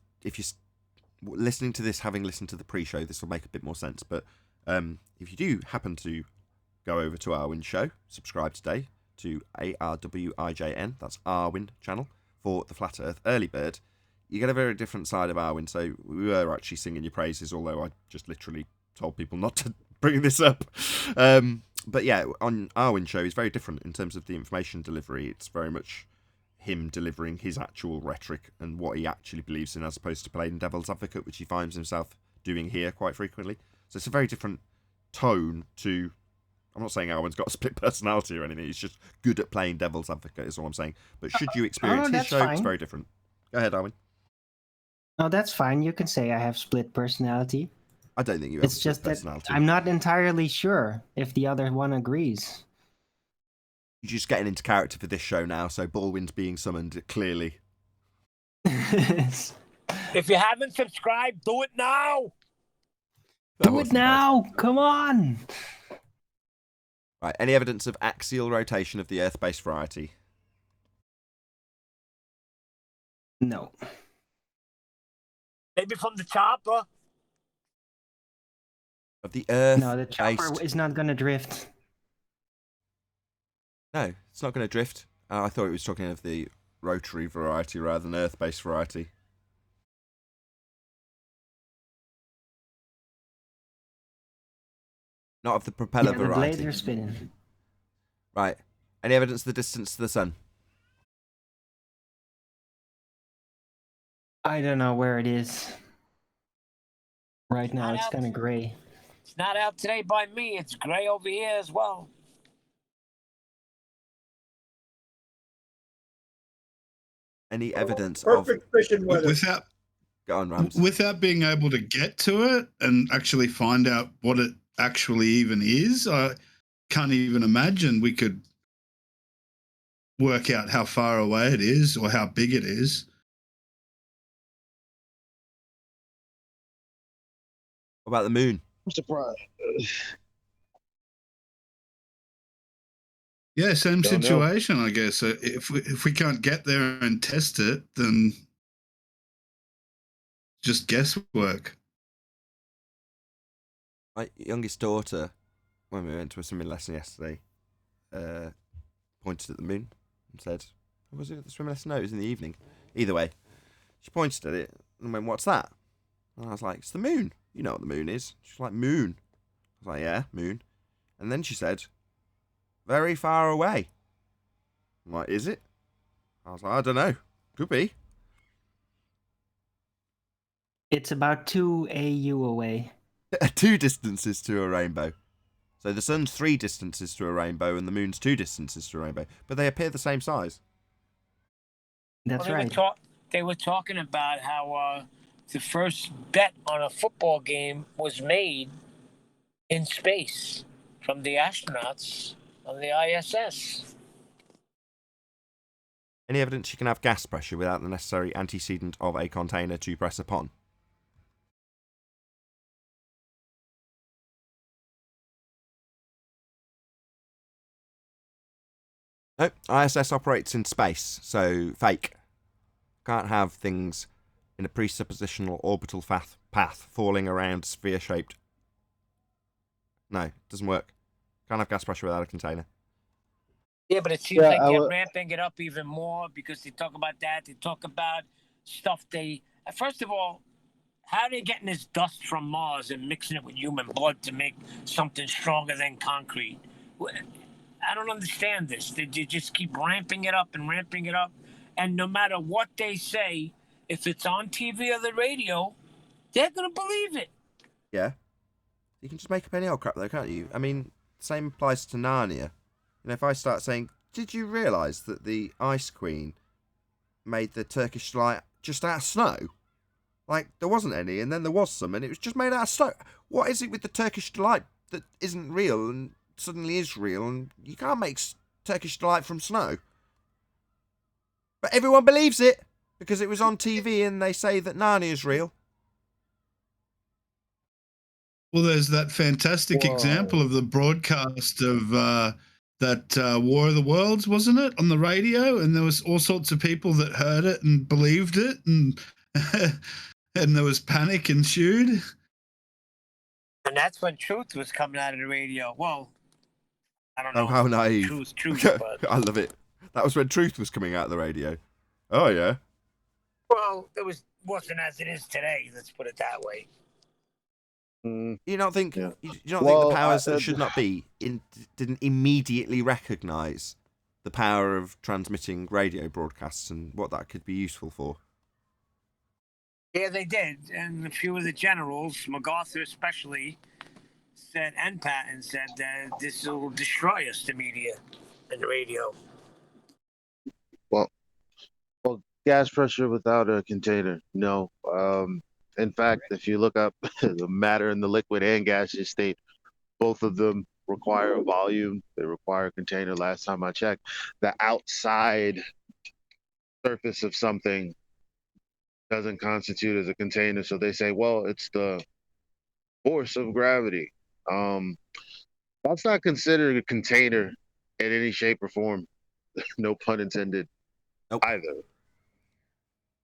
Speaker 1: listening to this, having listened to the pre-show, this will make a bit more sense. But if you do happen to go over to Arwin's show, subscribe today to ARWIJN, that's Arwin channel, for the Flat Earth Early Bird, you get a very different side of Arwin. So we were actually singing your praises, although I just literally told people not to bring this up. But yeah, on Arwin's show, he's very different in terms of the information delivery. It's very much him delivering his actual rhetoric and what he actually believes in, as opposed to playing devil's advocate, which he finds himself doing here quite frequently. So it's a very different tone to... I'm not saying Arwin's got a split personality or anything. He's just good at playing devil's advocate, is all I'm saying. But should you experience his show, it's very different. Go ahead, Arwin.
Speaker 8: Oh, that's fine. You can say I have split personality.
Speaker 1: I don't think you have
Speaker 8: it's
Speaker 1: split
Speaker 8: just
Speaker 1: personality.
Speaker 8: That I'm not entirely sure if the other one agrees.
Speaker 1: You're just getting into character for this show now, so Baldwin's being summoned, clearly.
Speaker 3: If you haven't subscribed, do it now!
Speaker 8: Do it now! Bad. Come on!
Speaker 1: Right, any evidence of axial rotation of the Earth-based variety?
Speaker 8: No.
Speaker 3: Maybe from the chopper?
Speaker 1: Of the Earth.
Speaker 8: No, the chopper is not going to drift.
Speaker 1: No, it's not going to drift. I thought it was talking of the rotary variety rather than Earth-based variety. Not of the propeller variety.
Speaker 8: The blades are spinning.
Speaker 1: Right. Any evidence of the distance to the sun?
Speaker 8: I don't know where it is. Right now, it's kind of gray.
Speaker 3: It's not out today by me. It's gray over here as well.
Speaker 1: Any evidence
Speaker 10: perfect fishing weather.
Speaker 1: Go on, Rams.
Speaker 9: Without being able to get to it and actually find out what it actually even is, I can't even imagine we could work out how far away it is or how big it is.
Speaker 1: What about the moon?
Speaker 5: I'm surprised.
Speaker 9: Yeah, same situation, I guess. If we can't get there and test it, then just guesswork.
Speaker 1: My youngest daughter, when we went to a swimming lesson yesterday, pointed at the moon and said, was it at the swimming lesson? No, it was in the evening. Either way, she pointed at it and went, what's that? And I was like, it's the moon. You know what the moon is. She's like, moon. I was like, yeah, moon. And then she said, very far away. I'm like, is it? I was like, I don't know. Could be.
Speaker 8: It's about 2 AU away.
Speaker 1: 2 distances to a rainbow. So the sun's 3 distances to a rainbow and the moon's 2 distances to a rainbow. But they appear the same size.
Speaker 8: That's right.
Speaker 3: They were talking about how the first bet on a football game was made in space from the astronauts on the ISS.
Speaker 1: Any evidence you can have gas pressure without the necessary antecedent of a container to press upon? No, ISS operates in space, so fake. Can't have things in a presuppositional orbital path falling around sphere-shaped. No, doesn't work. Can't have gas pressure without a container.
Speaker 3: Yeah, but it seems like they're ramping it up even more because they talk about that. They talk about stuff First of all, how are they getting this dust from Mars and mixing it with human blood to make something stronger than concrete? I don't understand this. They just keep ramping it up and ramping it up. And no matter what they say, if it's on TV or the radio, they're going to believe it.
Speaker 1: Yeah. You can just make up any old crap though, can't you? I mean, same applies to Narnia. You know, if I start saying, did you realise that the Ice Queen made the Turkish delight just out of snow? Like, there wasn't any, and then there was some, and it was just made out of snow. What is it with the Turkish delight that isn't real and suddenly is real, and you can't make Turkish delight from snow? But everyone believes it, because it was on TV and they say that Narnia is real.
Speaker 9: Well, there's that fantastic example of the broadcast of that War of the Worlds, wasn't it, on the radio? And there was all sorts of people that heard it and believed it, and and there was panic ensued.
Speaker 3: And that's when truth was coming out of the radio. Well, I don't know.
Speaker 1: Oh, how naive.
Speaker 3: Truth, but...
Speaker 1: I love it. That was when truth was coming out of the radio. Oh, yeah.
Speaker 3: Well, wasn't as it is today, let's put it that way.
Speaker 1: You don't think think the powers that should not be didn't immediately recognise the power of transmitting radio broadcasts and what that could be useful for?
Speaker 3: Yeah, they did, and a few of the generals, MacArthur especially, said, and Patton said that this will destroy us, the media and the radio.
Speaker 5: Well, gas pressure without a container, no. In fact, if you look up the matter in the liquid and gaseous state, both of them require a volume. They require a container. Last time I checked, the outside surface of something doesn't constitute as a container. So they say, well, it's the force of gravity. That's not considered a container in any shape or form. No pun intended.
Speaker 1: Nope.
Speaker 5: Either.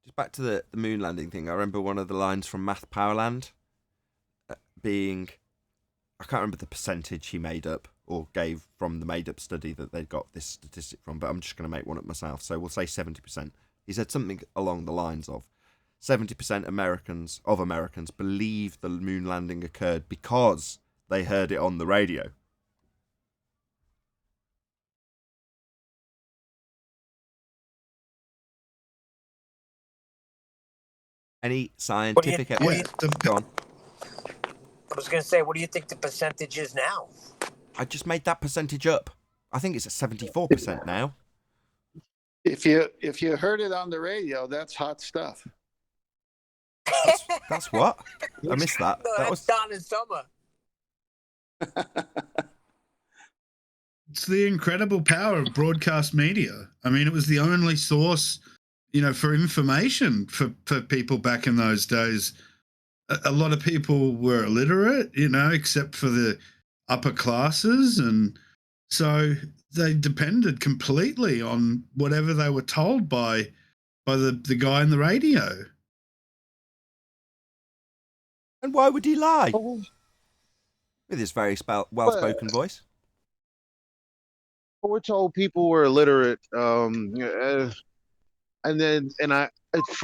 Speaker 1: Just back to the moon landing thing. I remember one of the lines from Math Powerland being, I can't remember the percentage he made up or gave from the made-up study that they got this statistic from, but I'm just going to make one up myself. So we'll say 70%. He said something along the lines of 70% of Americans believe the moon landing occurred because they heard it on the radio. Any scientific evidence? Go on.
Speaker 3: I was going to say, what do you think the percentage is now?
Speaker 1: I just made that percentage up. I think it's at 74% now.
Speaker 7: If you heard it on the radio, that's hot stuff.
Speaker 1: That's what? I missed that.
Speaker 3: No, that was Don in summer.
Speaker 9: It's the incredible power of broadcast media. I mean, it was the only source, for information for people back in those days. A lot of people were illiterate, except for the upper classes. And so they depended completely on whatever they were told by the guy in the radio.
Speaker 1: And why would he lie? With his very well-spoken voice.
Speaker 5: We're told people were illiterate. For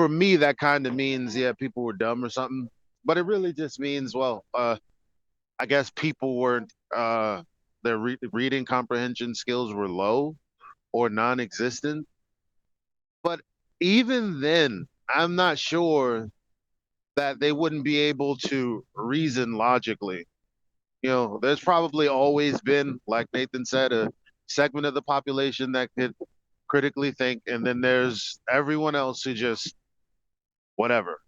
Speaker 5: me, that kind of means, people were dumb or something. But it really just means, I guess people weren't, their reading comprehension skills were low or non-existent. But even then, I'm not sure that they wouldn't be able to reason logically. There's probably always been, like Nathan said, a segment of the population that could critically think, and then there's everyone else who just whatever.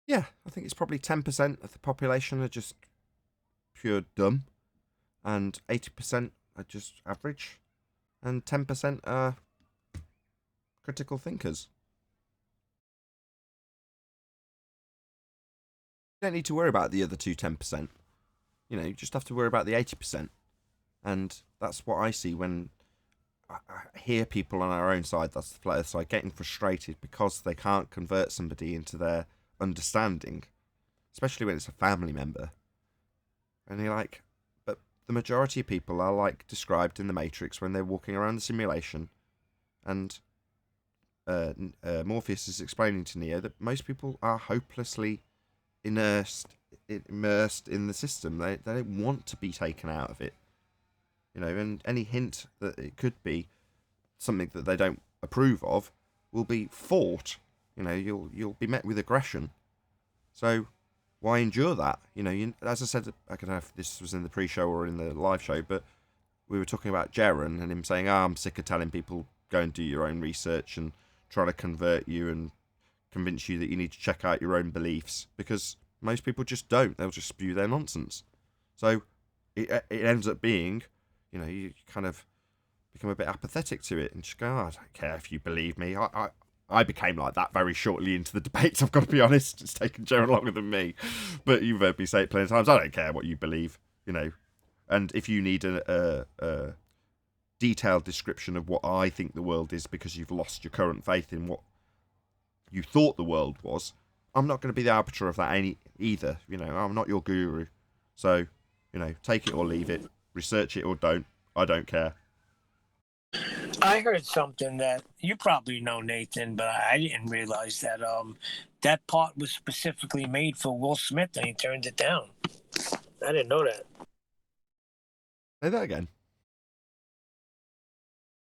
Speaker 1: Yeah, I think it's probably 10% of the population are just pure dumb. and 80% are just average, and 10% are critical thinkers. You don't need to worry about the other 10%. You know, you just have to worry about the 80%. And that's what I see when I hear people on our own side, that's the player side, getting frustrated because they can't convert somebody into their understanding, especially when it's a family member. And you're like, but the majority of people are like described in the Matrix when they're walking around the simulation, and Morpheus is explaining to Neo that most people are hopelessly immersed in the system. They don't want to be taken out of it. You know, and any hint that it could be something that they don't approve of will be fought. You know, you'll be met with aggression. So why endure that? You know, as I said, I don't know if this was in the pre-show or in the live show, but we were talking about Jaren and him saying, I'm sick of telling people go and do your own research and try to convert you and convince you that you need to check out your own beliefs, because most people just don't. They'll just spew their nonsense. So it ends up being, you know, you kind of become a bit apathetic to it and just go, I don't care if you believe me. I became like that very shortly into the debates, I've got to be honest. It's taken Jaren longer than me. But you've heard me say it plenty of times. I don't care what you believe, you know. And if you need a detailed description of what I think the world is because you've lost your current faith in what you thought the world was, I'm not going to be the arbiter of that either. You know, I'm not your guru. So, you know, take it or leave it. Research it or don't. I don't care.
Speaker 3: I heard something that you probably know, Nathan, but I didn't realize that that part was specifically made for Will Smith and he turned it down. I didn't know that.
Speaker 1: Say that again.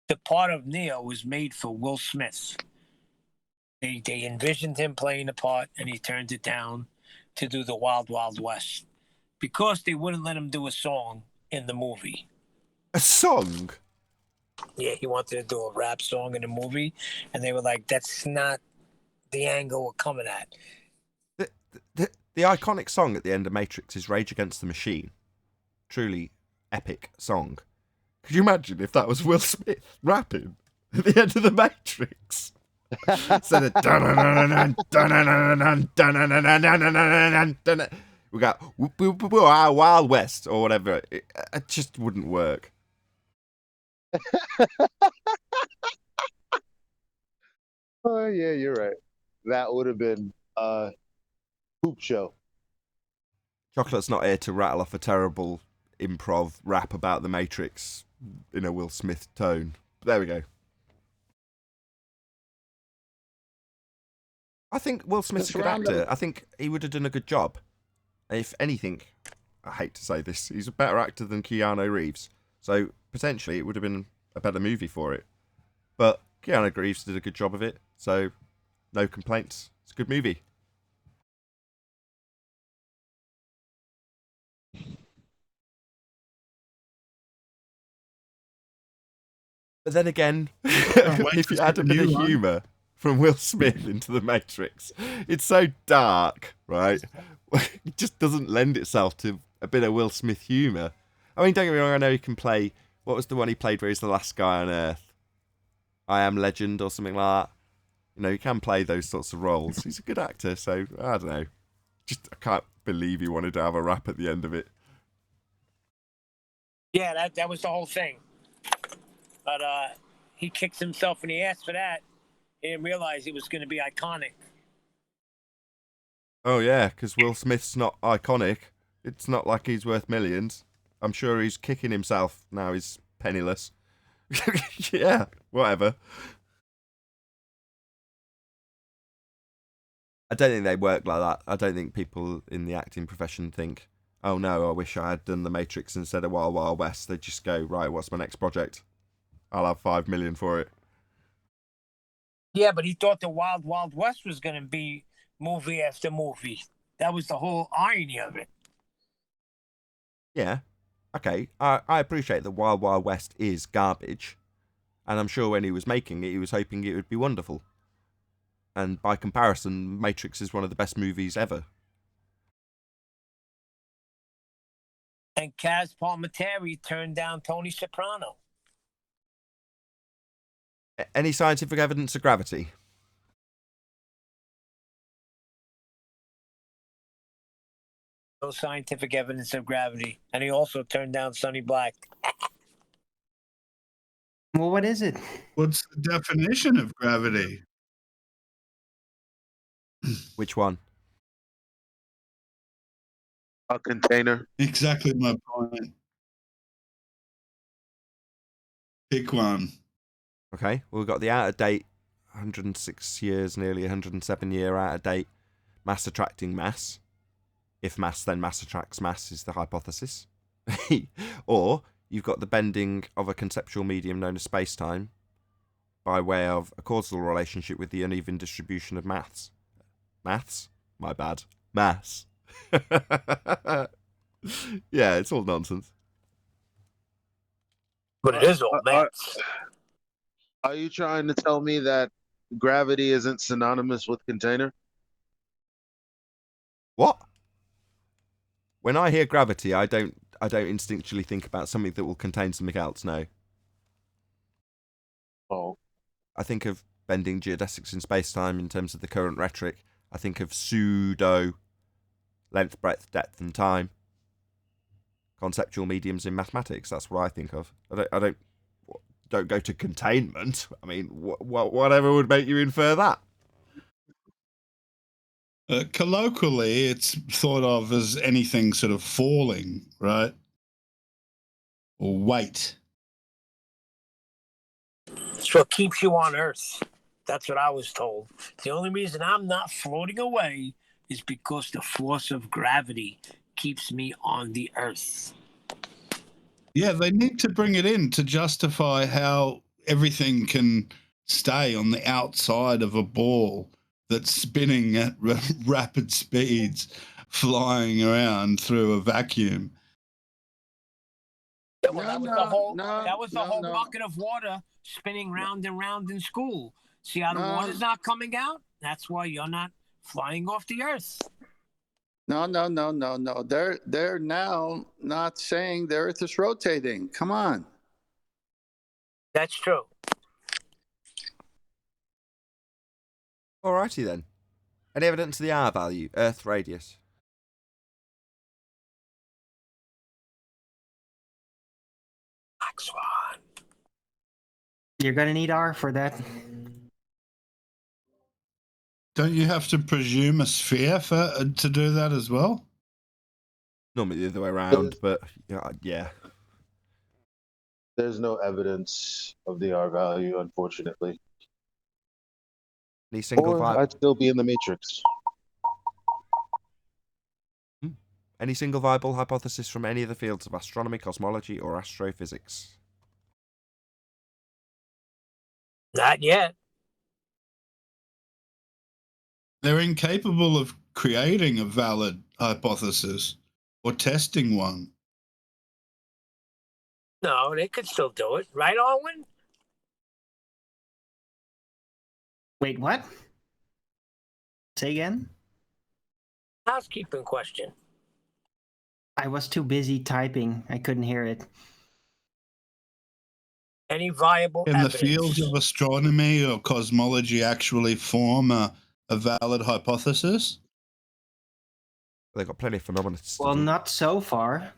Speaker 3: The part of Neo was made for Will Smith. They envisioned him playing the part and he turned it down to do the Wild Wild West because they wouldn't let him do a song in the movie.
Speaker 1: A song?
Speaker 3: Yeah, he wanted to do a rap song in the movie, and they were like, that's not the angle we're coming at.
Speaker 1: The iconic song at the end of Matrix is Rage Against the Machine. Truly epic song. Could you imagine if that was Will Smith rapping at the end of the Matrix? Instead of we got Wild West or whatever. It just wouldn't work.
Speaker 5: Oh yeah, you're right. That would have been a poop show.
Speaker 1: Chocolate's not here to rattle off a terrible improv rap about the Matrix in a Will Smith tone. But there we go. I think Will Smith's a good actor. I think he would have done a good job. If anything, I hate to say this, he's a better actor than Keanu Reeves. So potentially it would have been a better movie for it. But Keanu Reeves did a good job of it. So no complaints. It's a good movie. But then again, if you add a bit of humour from Will Smith into the Matrix, it's so dark, right? It just doesn't lend itself to a bit of Will Smith humour. I mean, don't get me wrong, I know he can play... What was the one he played where he's the last guy on Earth? I Am Legend or something like that. You know, he can play those sorts of roles. He's a good actor, so I don't know. Just, I can't believe he wanted to have a rap at the end of it.
Speaker 3: Yeah, that was the whole thing. But he kicked himself in the ass for that. He didn't realize it was going to be iconic.
Speaker 1: Oh, yeah, because Will Smith's not iconic. It's not like he's worth millions. I'm sure he's kicking himself now he's penniless. Yeah, whatever. I don't think they work like that. I don't think people in the acting profession think, oh no, I wish I had done The Matrix instead of Wild Wild West. They just go, right, what's my next project? I'll have 5 million for it.
Speaker 3: Yeah, but he thought the Wild Wild West was going to be movie after movie. That was the whole irony of it.
Speaker 1: Yeah. Okay, I appreciate that Wild Wild West is garbage. And I'm sure when he was making it, he was hoping it would be wonderful. And by comparison, Matrix is one of the best movies ever.
Speaker 3: And Kaz Palminteri turned down Tony Soprano.
Speaker 1: Any scientific evidence of gravity?
Speaker 3: No scientific evidence of gravity. And he also turned down Sonny Black.
Speaker 8: Well, what is it?
Speaker 9: What's the definition of gravity?
Speaker 1: Which one?
Speaker 5: A container.
Speaker 9: Exactly my point. Pick one.
Speaker 1: Okay, well, we've got the out-of-date 106 years, nearly 107-year out-of-date mass attracting mass. If mass, then mass attracts mass is the hypothesis. Or you've got the bending of a conceptual medium known as space-time by way of a causal relationship with the uneven distribution of maths. Maths? My bad. Mass. Yeah, it's all nonsense.
Speaker 3: But it is all maths.
Speaker 5: Are you trying to tell me that gravity isn't synonymous with container?
Speaker 1: What? When I hear gravity, I don't instinctually think about something that will contain something else, no.
Speaker 5: Oh.
Speaker 1: I think of bending geodesics in space-time in terms of the current rhetoric. I think of pseudo length, breadth, depth, and time. Conceptual mediums in mathematics. That's what I think of. I don't go to containment. I mean, whatever would make you infer that?
Speaker 9: Colloquially, it's thought of as anything sort of falling, right? Or weight.
Speaker 3: It's what keeps you on Earth. That's what I was told. The only reason I'm not floating away is because the force of gravity keeps me on the Earth.
Speaker 9: Yeah, they need to bring it in to justify how everything can stay on the outside of a ball that's spinning at rapid speeds, flying around through a vacuum.
Speaker 3: Yeah, well, that was the whole bucket of water spinning round and round in school. See how the water's not coming out? That's why you're not flying off the Earth.
Speaker 7: No. They're now not saying the Earth is rotating. Come on.
Speaker 3: That's true.
Speaker 1: Alrighty then. Any evidence of the R value, Earth radius?
Speaker 3: Black Swan.
Speaker 8: You're gonna need R for that.
Speaker 9: Don't you have to presume a sphere to do that as well?
Speaker 1: Normally the other way around, but yeah.
Speaker 5: There's no evidence of the R value, unfortunately.
Speaker 1: Any single
Speaker 5: Or I'd still be in the Matrix.
Speaker 1: Any single viable hypothesis from any of the fields of astronomy, cosmology, or astrophysics?
Speaker 3: Not yet.
Speaker 9: They're incapable of creating a valid hypothesis or testing one.
Speaker 3: No, they could still do it. Right, Owen?
Speaker 8: Wait, what? Say again?
Speaker 3: Housekeeping question.
Speaker 8: I was too busy typing. I couldn't hear it.
Speaker 3: Any viable
Speaker 9: Can
Speaker 3: evidence?
Speaker 9: the fields of astronomy or cosmology actually form a valid hypothesis?
Speaker 1: They've got plenty of phenomena to
Speaker 8: Well,
Speaker 1: study.
Speaker 8: not so far,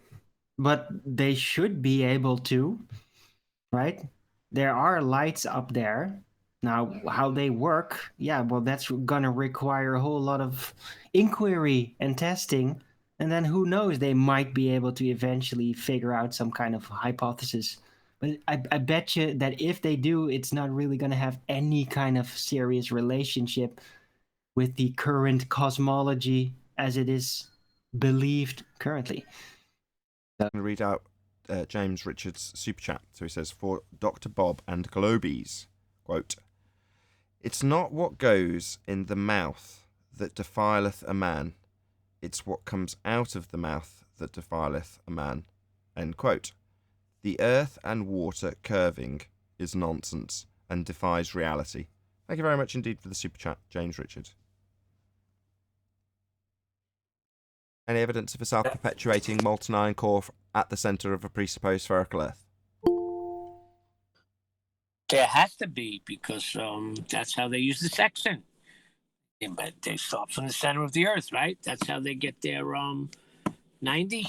Speaker 8: but they should be able to, right? There are lights up there. Now, how they work, yeah, well, that's gonna require a whole lot of inquiry and testing. And then who knows, they might be able to eventually figure out some kind of hypothesis. But I bet you that if they do, it's not really going to have any kind of serious relationship with the current cosmology as it is believed currently.
Speaker 1: I'm going to read out James Richards' super chat. So he says, for Dr. Bob and Globies, quote, "It's not what goes in the mouth that defileth a man. It's what comes out of the mouth that defileth a man." End quote. The earth and water curving is nonsense and defies reality. Thank you very much indeed for the super chat, James Richard. Any evidence of a self-perpetuating molten iron core at the center of a presupposed spherical Earth?
Speaker 3: There has to be, because that's how they use the sextant. But they start from the center of the Earth, right? That's how they get their 90.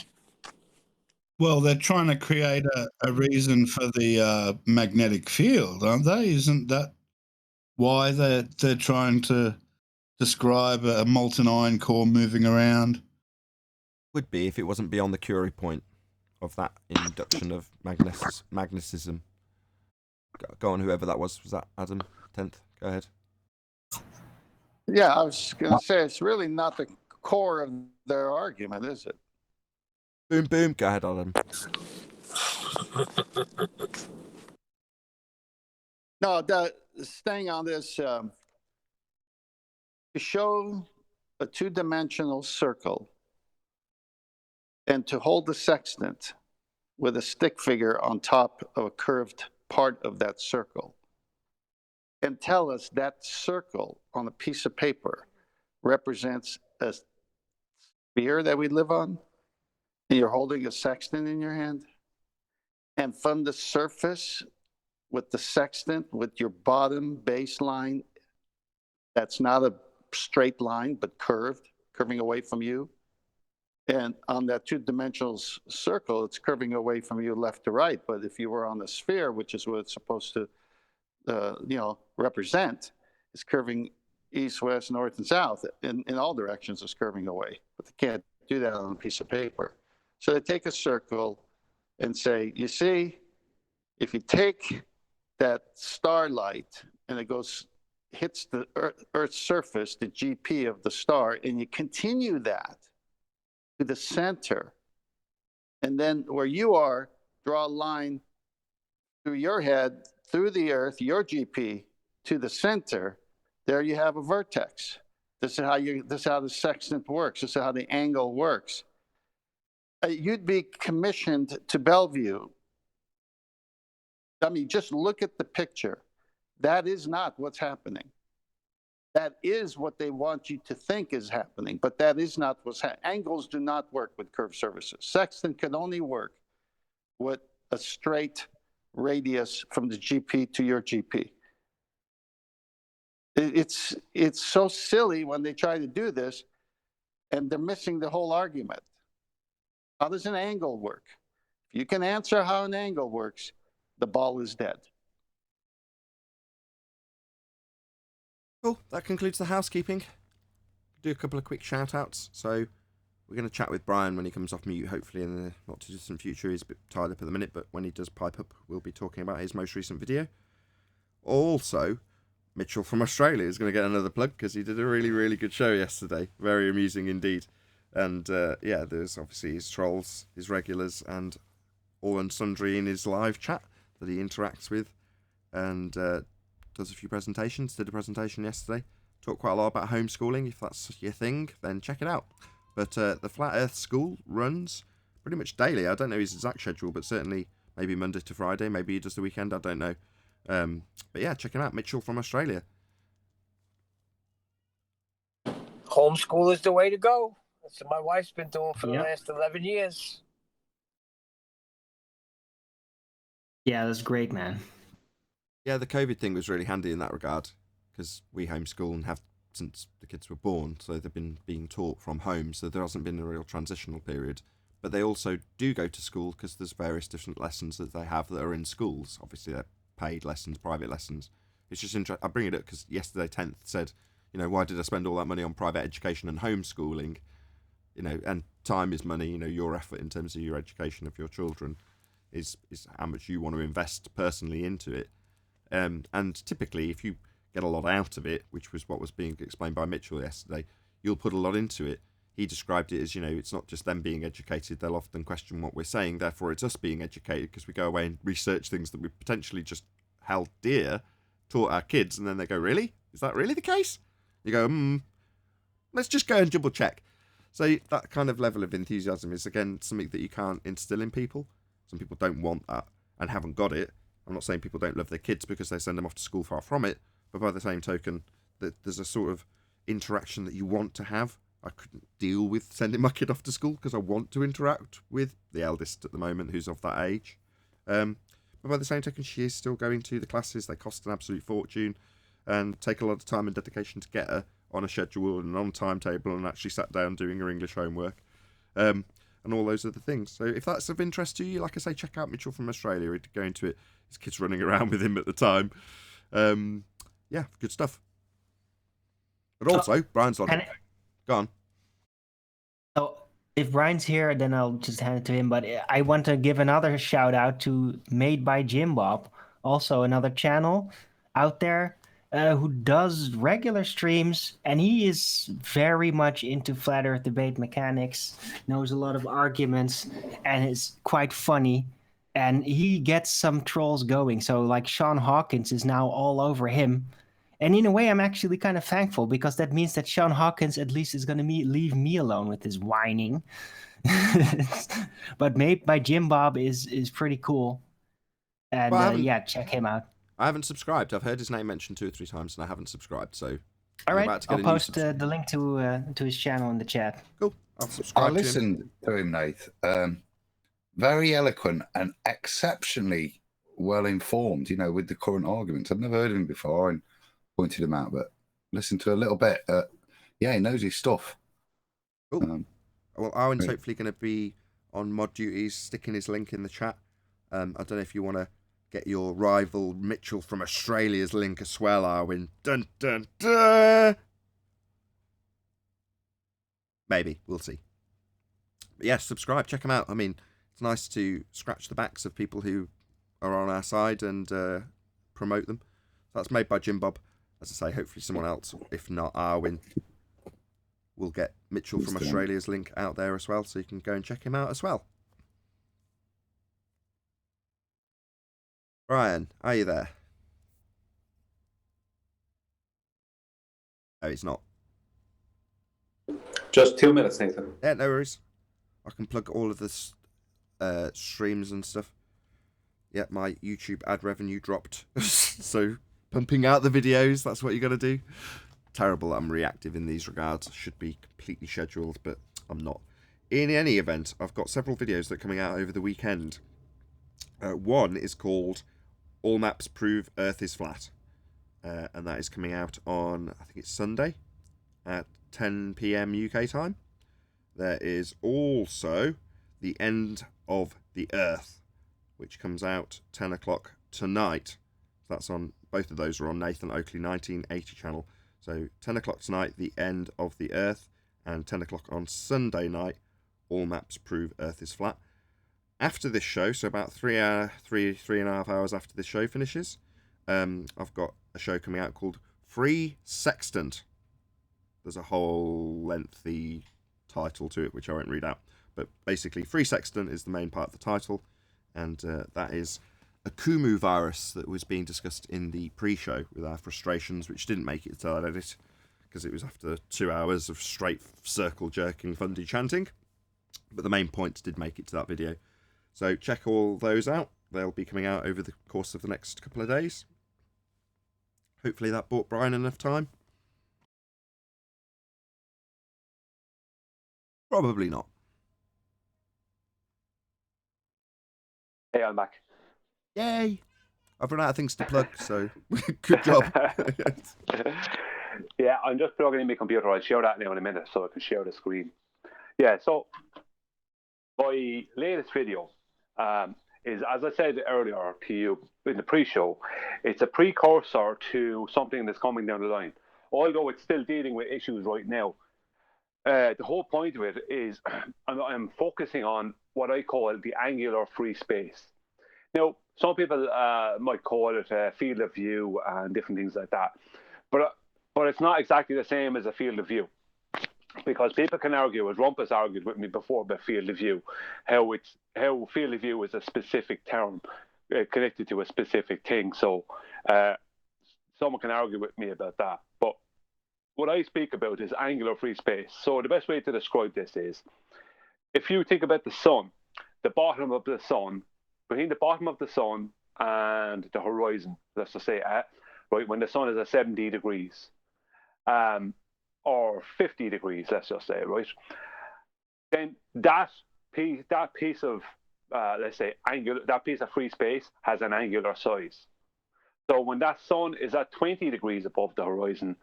Speaker 9: Well, they're trying to create a reason for the magnetic field, aren't they? Isn't that why they're trying to describe a molten iron core moving around?
Speaker 1: Would be if it wasn't beyond the Curie point of that induction of magnetism. Go on, whoever that was. Was that Adam 10th? Go ahead.
Speaker 7: Yeah, I was going to say it's really not the core of their argument, is it?
Speaker 1: Boom, boom. Go ahead, Adam.
Speaker 7: No, staying on this, to show a two-dimensional circle and to hold the sextant with a stick figure on top of a curved part of that circle and tell us that circle on a piece of paper represents a sphere that we live on, and you're holding a sextant in your hand, and from the surface with the sextant, with your bottom baseline, that's not a straight line, but curving away from you. And on that two-dimensional circle, it's curving away from you left to right. But if you were on the sphere, which is what it's supposed to, represent, it's curving east, west, north, and south. In all directions, it's curving away. But they can't do that on a piece of paper. So they take a circle and say, you see, if you take that starlight and it hits the Earth's surface, the GP of the star, and you continue that to the center, and then where you are, draw a line through your head, through the Earth, your GP, to the center, there you have a vertex. This is how the sextant works. This is how the angle works. You'd be commissioned to Bellevue. I mean, just look at the picture. That is not what's happening. That is what they want you to think is happening, but that is not what's happening. Angles do not work with curved surfaces. Sextant can only work with a straight radius from the GP to your GP. It's so silly when they try to do this, and they're missing the whole argument. How does an angle work? If you can answer how an angle works, the ball is dead.
Speaker 1: Cool. That concludes the housekeeping. Do a couple of quick shout outs. So we're going to chat with Brian when he comes off mute, hopefully in the not too distant future. He's a bit tied up at the minute, but when he does pipe up, we'll be talking about his most recent video. Also, Mitchell from Australia is going to get another plug because he did a really, really good show yesterday. Very amusing indeed. And there's obviously his trolls, his regulars, and all and sundry in his live chat that he interacts with, and does a few presentations. Did a presentation yesterday. Talked quite a lot about homeschooling. If that's your thing, then check it out. But the Flat Earth School runs pretty much daily. I don't know his exact schedule, but certainly maybe Monday to Friday. Maybe he does the weekend. I don't know. But yeah, check him out. Mitchell from Australia.
Speaker 3: Homeschool is the way to go. That's what my wife's been doing for the last 11 years.
Speaker 8: Yeah, that's great, man.
Speaker 1: Yeah, the COVID thing was really handy in that regard because we homeschool and have since the kids were born, so they've been being taught from home, so there hasn't been a real transitional period. But they also do go to school because there's various different lessons that they have that are in schools. Obviously, they're paid lessons, private lessons. It's just interesting. I bring it up because yesterday 10th said, why did I spend all that money on private education and homeschooling? And time is money. Your effort in terms of your education of your children is how much you want to invest personally into it. And typically, if you get a lot out of it, which was what was being explained by Mitchell yesterday, you'll put a lot into it. He described it as, it's not just them being educated. They'll often question what we're saying. Therefore, it's us being educated because we go away and research things that we potentially just held dear, taught our kids, and then they go, really? Is that really the case? You go, let's just go and double check. So that kind of level of enthusiasm is, again, something that you can't instill in people. Some people don't want that and haven't got it. I'm not saying people don't love their kids because they send them off to school far from it, but by the same token, that there's a sort of interaction that you want to have I couldn't deal with sending my kid off to school because I want to interact with the eldest at the moment, who's of that age. But by the same token, she is still going to the classes. They cost an absolute fortune and take a lot of time and dedication to get her on a schedule and on timetable and actually sat down doing her English homework. And all those other things. So if that's of interest to you, like I say, check out Mitchell from Australia. He'd go into it. His kid's running around with him at the time. Yeah, good stuff. But also, Brian's on. Go on.
Speaker 8: So if Brian's here, then I'll just hand it to him. But I want to give another shout out to Made by Jim Bob, also another channel out there who does regular streams, and he is very much into flat Earth debate mechanics, knows a lot of arguments, and is quite funny. And he gets some trolls going. So like Sean Hawkins is now all over him. And in a way, I'm actually kind of thankful because that means that Sean Hawkins at least is going to leave me alone with his whining. But Made by Jim Bob is pretty cool. And yeah, check him out.
Speaker 1: I haven't subscribed. I've heard his name mentioned 2 or 3 times, and I haven't subscribed. So,
Speaker 8: all right, I'll post the link to his channel in the chat.
Speaker 1: Cool. I'll subscribe.
Speaker 10: I listened to him, Nate. Very eloquent and exceptionally well informed. You know, with the current arguments. I've never heard of him before and pointed him out, but listened to a little bit. Yeah, he knows his stuff.
Speaker 1: Cool. Well, Arwen's hopefully going to be on mod duties, sticking his link in the chat. I don't know if you want to get your rival Mitchell from Australia's link as well, Arwen. Dun, dun, dun. Maybe. We'll see. But yeah, subscribe. Check them out. I mean, it's nice to scratch the backs of people who are on our side and promote them. So that's Made by Jim Bob. As I say, hopefully someone else, if not Arwen, will get Mitchell from Australia's link out there as well, so you can go and check him out as well. Brian, are you there? Oh, he's not.
Speaker 11: Just 2 minutes, Nathan.
Speaker 1: Yeah, no worries. I can plug all of this streams and stuff. Yeah, my YouTube ad revenue dropped. So, pumping out the videos, that's what you got to do. Terrible that I'm reactive in these regards. Should be completely scheduled, but I'm not. In any event, I've got several videos that are coming out over the weekend. One is called All Maps Prove Earth is Flat. And that is coming out on, I think it's Sunday, at 10 PM UK time. There is also The End of the Earth, which comes out 10 o'clock tonight. That's on, both of those are on Nathan Oakley 1980 channel. So 10 o'clock tonight, The End of the Earth, and 10 o'clock on Sunday night, All Maps Prove Earth is Flat. After this show, so about 3.5 hours after this show finishes, I've got a show coming out called Free Sextant. There's a whole lengthy title to it, which I won't read out. But basically, Free Sextant is the main part of the title, and that is a Kumu virus that was being discussed in the pre-show with our frustrations, which didn't make it to that edit, because it was after 2 hours of straight circle-jerking Fundy chanting. But the main points did make it to that video. So check all those out. They'll be coming out over the course of the next couple of days. Hopefully that bought Brian enough time. Probably not.
Speaker 6: Hey, I'm back.
Speaker 1: Yay! I've run out of things to plug, so good job.
Speaker 6: Yeah, I'm just plugging in my computer. I'll share that now in a minute so I can share the screen. Yeah, so my latest video is, as I said earlier to you in the pre-show, it's a precursor to something that's coming down the line. Although it's still dealing with issues right now. The whole point of it is I'm focusing on what I call the angular free space. Now, some people might call it a field of view and different things like that. But it's not exactly the same as a field of view. Because people can argue, as Rumpus argued with me before about field of view, how field of view is a specific term connected to a specific thing. So someone can argue with me about that. But what I speak about is angular free space. So the best way to describe this is, if you think about the sun, the bottom of the sun, between the bottom of the sun and the horizon, let's just say, right, when the sun is at 70 degrees, or 50 degrees, let's just say, right? Then that piece of let's say that piece of free space has an angular size. So when that sun is at 20 degrees above the horizon,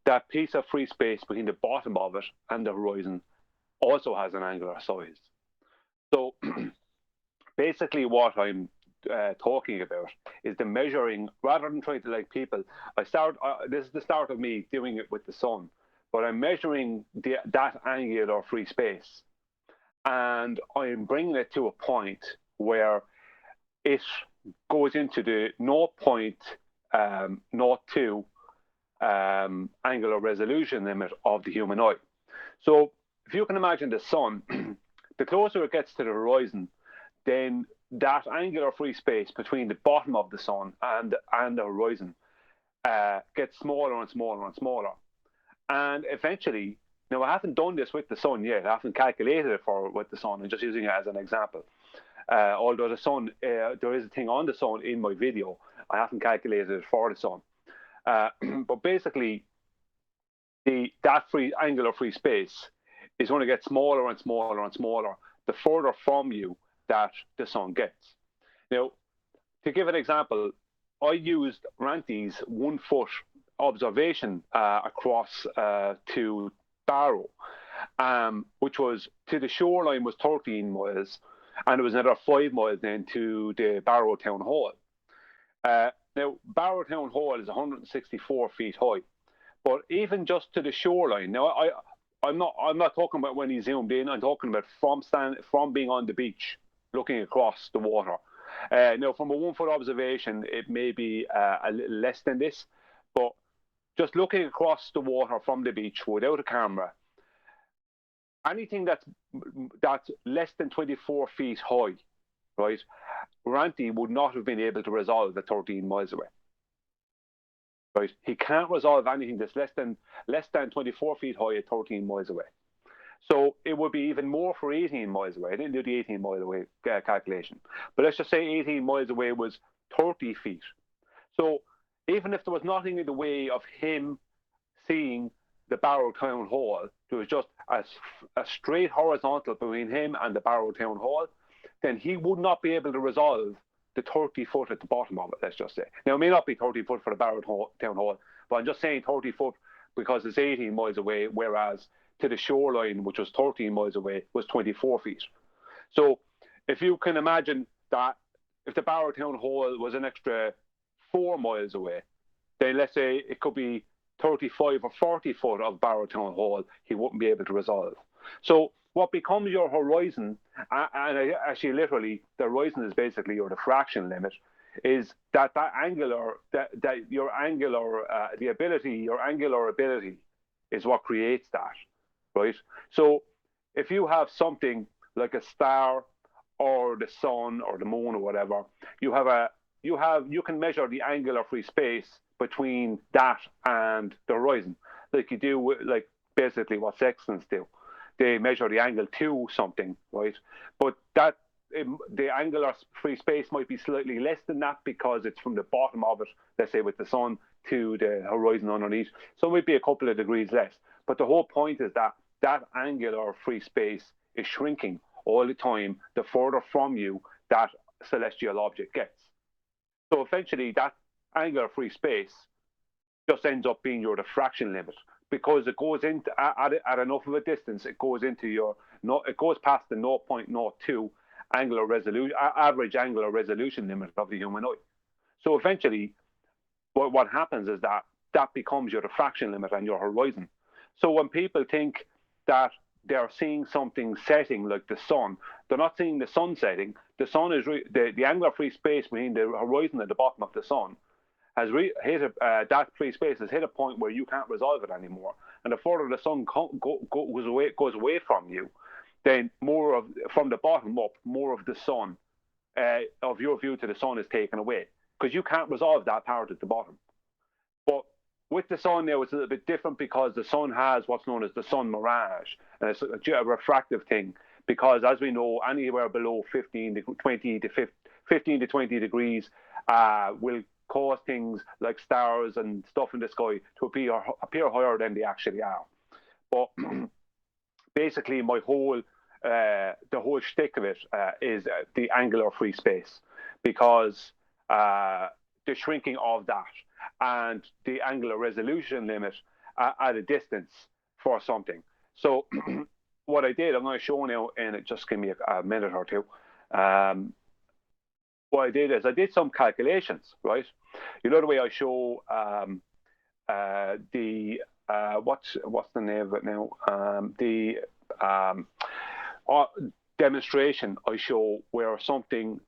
Speaker 6: that piece of free space between the bottom of it and the horizon also has an angular size. So basically what I'm talking about is the measuring, rather than trying to like people, this is the start of me doing it with the sun, but I'm measuring that angular free space, and I'm bringing it to a point where it goes into the 0.02 angular resolution limit of the human eye. So if you can imagine the sun, the closer it gets to the horizon, then that angular free space between the bottom of the sun and the horizon gets smaller and smaller and smaller. And eventually, now I haven't done this with the sun yet. I haven't calculated it with the sun. I'm just using it as an example. Although the sun, there is a thing on the sun in my video, I haven't calculated it for the sun. But basically, that angular free space is going to get smaller and smaller and smaller the further from you that the sun gets. Now, to give an example, I used Ranty's 1 foot observation across to Barrow, which was to the shoreline was 13 miles, and it was another 5 miles then to the Barrow Town Hall. Now, Barrow Town Hall is 164 feet high, but even just to the shoreline. Now, I'm not talking about when he zoomed in. I'm talking about from being on the beach, looking across the water. Now, from a 1 foot observation, it may be a little less than this, but just looking across the water from the beach without a camera, anything that's less than 24 feet high, right, Ranty would not have been able to resolve at 13 miles away. Right? He can't resolve anything that's less than 24 feet high at 13 miles away. So it would be even more for 18 miles away. I didn't do the 18 mile away calculation, but let's just say 18 miles away was 30 feet. So even if there was nothing in the way of him seeing the Barrow Town Hall, there was just a straight horizontal between him and the Barrow Town Hall, then he would not be able to resolve the 30 foot at the bottom of it, let's just say. Now, it may not be 30 foot for the Barrow Town Hall, but I'm just saying 30 foot because it's 18 miles away, whereas to the shoreline, which was 13 miles away, was 24 feet. So if you can imagine that if the Barrow Town Hall was an extra 4 miles away, then let's say it could be 35 or 40 foot of Barrow Town Hall he wouldn't be able to resolve. So what becomes your horizon, and actually literally the horizon is basically your diffraction limit, is your angular ability is what creates that, right? So if you have something like a star or the sun or the moon or whatever, you can measure the angular free space between that and the horizon, like you do with, like basically what sextants do. They measure the angle to something, right? But the angular free space might be slightly less than that because it's from the bottom of it, let's say with the sun, to the horizon underneath. So it might be a couple of degrees less. But the whole point is that angular free space is shrinking all the time the further from you that celestial object gets. So eventually that angular free space just ends up being your diffraction limit, because it goes into at enough of a distance, it goes past the 0.02 average angular resolution limit of the human eye. So eventually, what happens is that becomes your diffraction limit and your horizon. So when people think that they're seeing something setting like the sun, they're not seeing the sun setting. The sun is the angular free space between the horizon and the bottom of the sun has that free space has hit a point where you can't resolve it anymore. And the further the sun goes away from you, then from the bottom up, more of the sun, of your view to the sun is taken away, because you can't resolve that part at the bottom. But with the sun now, it's a little bit different because the sun has what's known as the sun mirage, and it's a refractive thing, because as we know, anywhere below 15 to 20 degrees will cause things like stars and stuff in the sky to appear higher than they actually are. But basically, my whole the whole shtick of it is the angular free space, because the shrinking of that and the angular resolution limit at a distance for something. So what I did, I'm going to show now, and it just give me a minute or two. What I did is I did some calculations, right? You know the way I show what's the name of it now? The demonstration I show where something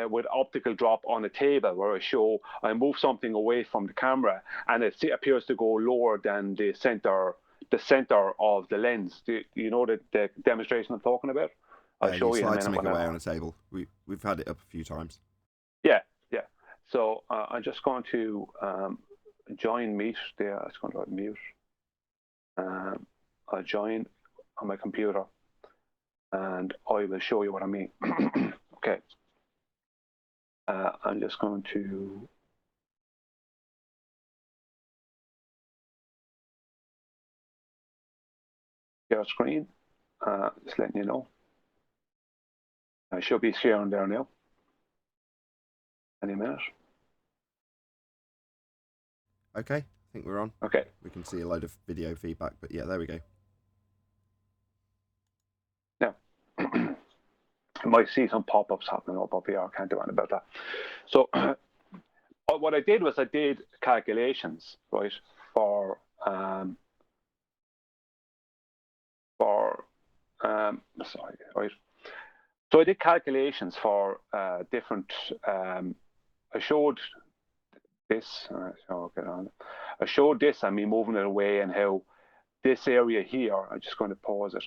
Speaker 6: with optical drop on a table, where I move something away from the camera and it appears to go lower than the center of the lens. Do you know the demonstration I'm talking about? I'll show you in a minute.
Speaker 1: Something away on a table. We've had it up a few times.
Speaker 6: Yeah. So I'm just going to join Meet there. It's going to mute. I'll join on my computer, and I will show you what I mean. Okay. I'm just going to share screen. Just letting you know. I should be sharing there now. Any minute.
Speaker 1: Okay, I think we're on.
Speaker 6: Okay.
Speaker 1: We can see a load of video feedback, but yeah, there we go.
Speaker 6: Now, you might see some pop-ups happening up here. I can't do anything about that. So what I did was I did calculations, right, for sorry, right. So I did calculations for different. I showed this. I showed this and me moving it away, and how this area here. I'm just going to pause it.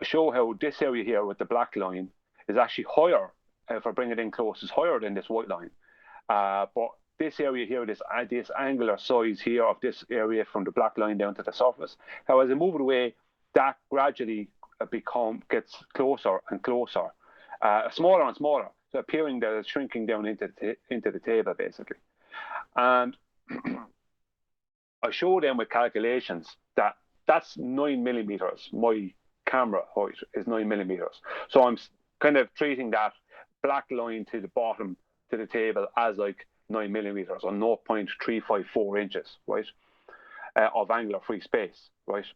Speaker 6: I show how this area here with the black line is actually higher. If I bring it in close, is higher than this white line. But this area here, this angular size here of this area from the black line down to the surface. How as I move it away, that gradually gets closer and closer, smaller and smaller, so appearing that it's shrinking down into the table basically. And I show them with calculations that that's 9 millimeters. My camera height is 9 millimeters. So I'm kind of treating that black line to the bottom to the table as like 9 millimeters, or 0.354 inches, right, of angular free space, right.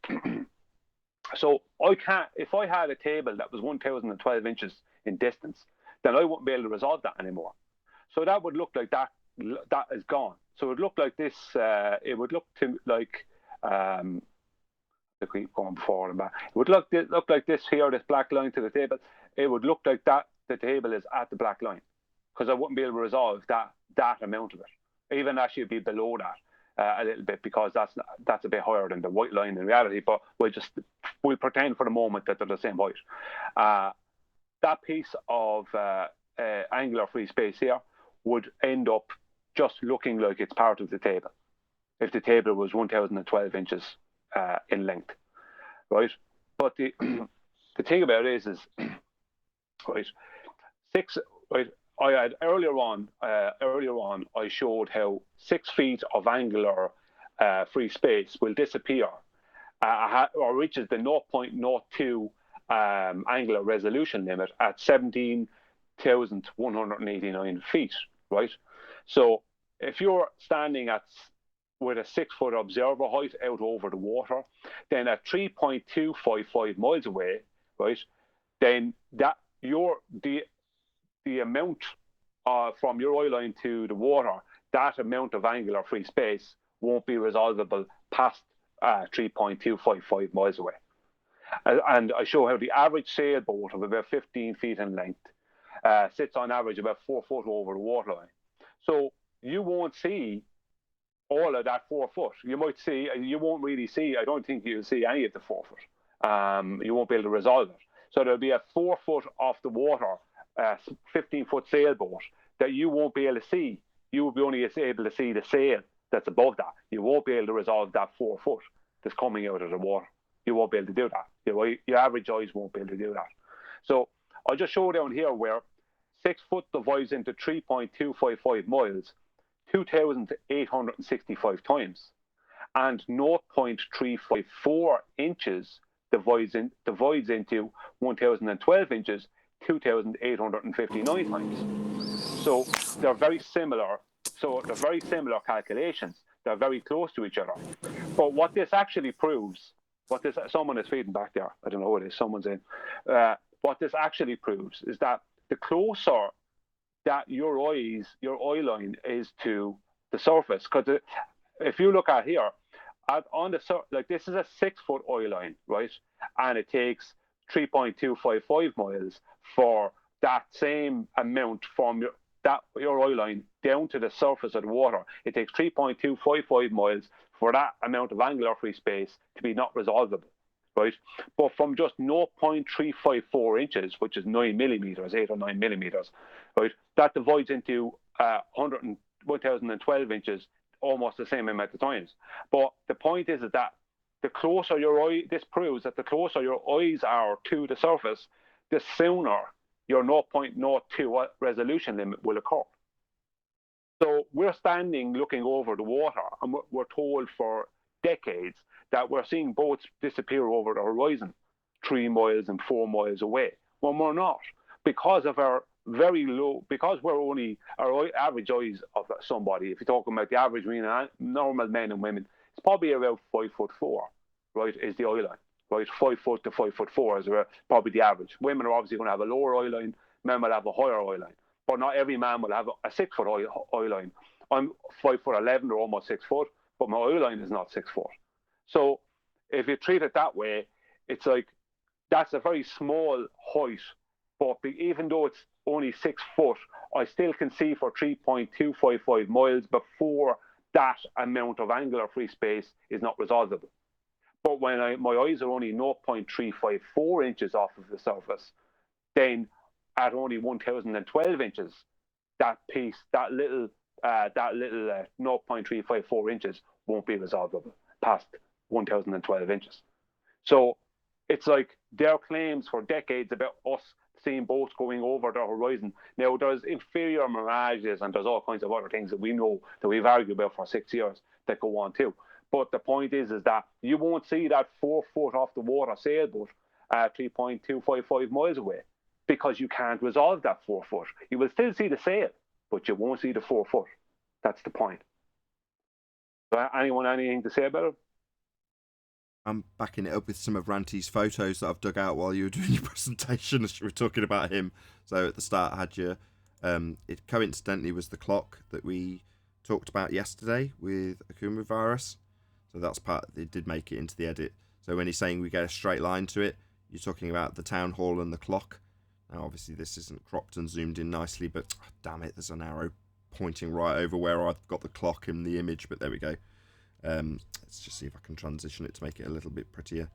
Speaker 6: So I can't, if I had a table that was 1012 inches in distance, then I wouldn't be able to resolve that anymore. So that would look like that is gone. So it would look like this. It would look to like keep going forward and back. It would look like this here, this black line to the table. It would look like that the table is at the black line, because I wouldn't be able to resolve that amount of it. Even actually be below that a little bit, because that's a bit higher than the white line in reality. But we'll pretend for the moment that they're the same height. That piece of angular free space here would end up just looking like it's part of the table, if the table was 1012 inches in length, right? But the thing about it is right, I had earlier on I showed how 6 feet of angular free space will disappear or reaches the 0.02 angular resolution limit at 17,189 feet, right? So if you're standing with a 6 foot observer height out over the water, then at 3.255 miles away, right, then that the amount from your eye line to the water, that amount of angular free space won't be resolvable past 3.255 miles away. And I show how the average sailboat of about 15 feet in length sits on average about 4 foot over the waterline. So you won't see all of that 4 foot. You won't really see, I don't think you'll see any of the 4 foot. You won't be able to resolve it. So there'll be a 4 foot off the water, 15 foot sailboat that you won't be able to see. You will be only able to see the sail that's above that. You won't be able to resolve that 4 foot that's coming out of the water. You won't be able to do that. Your average eyes won't be able to do that. So I'll just show down here where 6 foot divides into 3.255 miles, 2,865 times. and 0.354 inches divides into 1,012 inches 2,859 times. So they're very similar. So they're very similar calculations. They're very close to each other. But what this actually proves, someone is feeding back there. I don't know who it is. Someone's in. What this actually proves is that the closer that your eye line is to the surface, because if you look at here, like this is a 6 foot eye line, right? And it takes 3.255 miles for that same amount from your eye line down to the surface of the water. It takes 3.255 miles for that amount of angular free space to be not resolvable, right? But from just 0.354 inches, which is 9 millimeters, 8 or 9 millimeters, right? That divides into 1,012 inches, almost the same amount of times. But the point is that the closer this proves that the closer your eyes are to the surface, the sooner your 0.02 resolution limit will occur. So we're standing looking over the water, and we're told for decades that we're seeing boats disappear over the horizon 3 miles and 4 miles away, when we're not, because of our very low, because we're only, our average eyes of somebody, if you're talking about the average normal men and women, it's probably about 5'4", right, is the eye line. Right, 5 foot to 5'4" is probably the average. Women are obviously going to have a lower eye line. Men will have a higher eye line, but not every man will have a 6 foot eye line. I'm 5'11" or almost 6 foot, but my eye line is not 6 foot. So if you treat it that way, it's like that's a very small height. But even though it's only 6 foot, I still can see for 3.255 miles before that amount of angular free space is not resolvable. But when my eyes are only 0.354 inches off of the surface, then at only 1,012 inches, that little 0.354 inches won't be resolvable past 1,012 inches. So it's like their claims for decades about us seeing boats going over the horizon. Now, there's inferior mirages and there's all kinds of other things that we know that we've argued about for 6 years that go on too. But the point is that you won't see that 4 foot off the water sailboat 3.255 miles away, because you can't resolve that 4 foot. You will still see the sail, but you won't see the 4 foot. That's the point. Anyone anything to say about it?
Speaker 1: I'm backing it up with some of Ranty's photos that I've dug out while you were doing your presentation as you were talking about him. So at the start I had your, it coincidentally was the clock that we talked about yesterday with Akuma virus. So that's part, it did make it into the edit. So when he's saying we get a straight line to it, you're talking about the town hall and the clock. Now obviously this isn't cropped and zoomed in nicely, but oh, damn it, there's an arrow pointing right over where I've got the clock in the image, but there we go. Let's just see if I can transition it to make it a little bit prettier.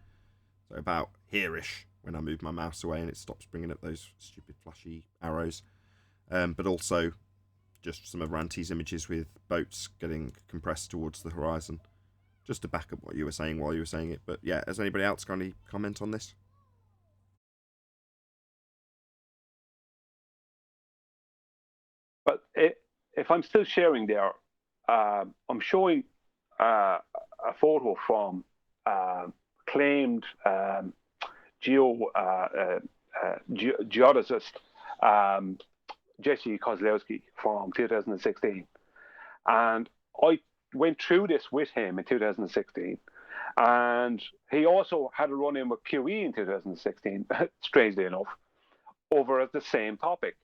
Speaker 1: So about here-ish when I move my mouse away and it stops bringing up those stupid flashy arrows. But also just some of Ranty's images with boats getting compressed towards the horizon. Just to back up what you were saying while you were saying it. But yeah, has anybody else got any comment on this?
Speaker 6: But if I'm still sharing there, I'm showing a photo from claimed geodesist Jesse Kozlowski from 2016. And I went through this with him in 2016. And he also had a run-in with QE in 2016, strangely enough, over the same topic.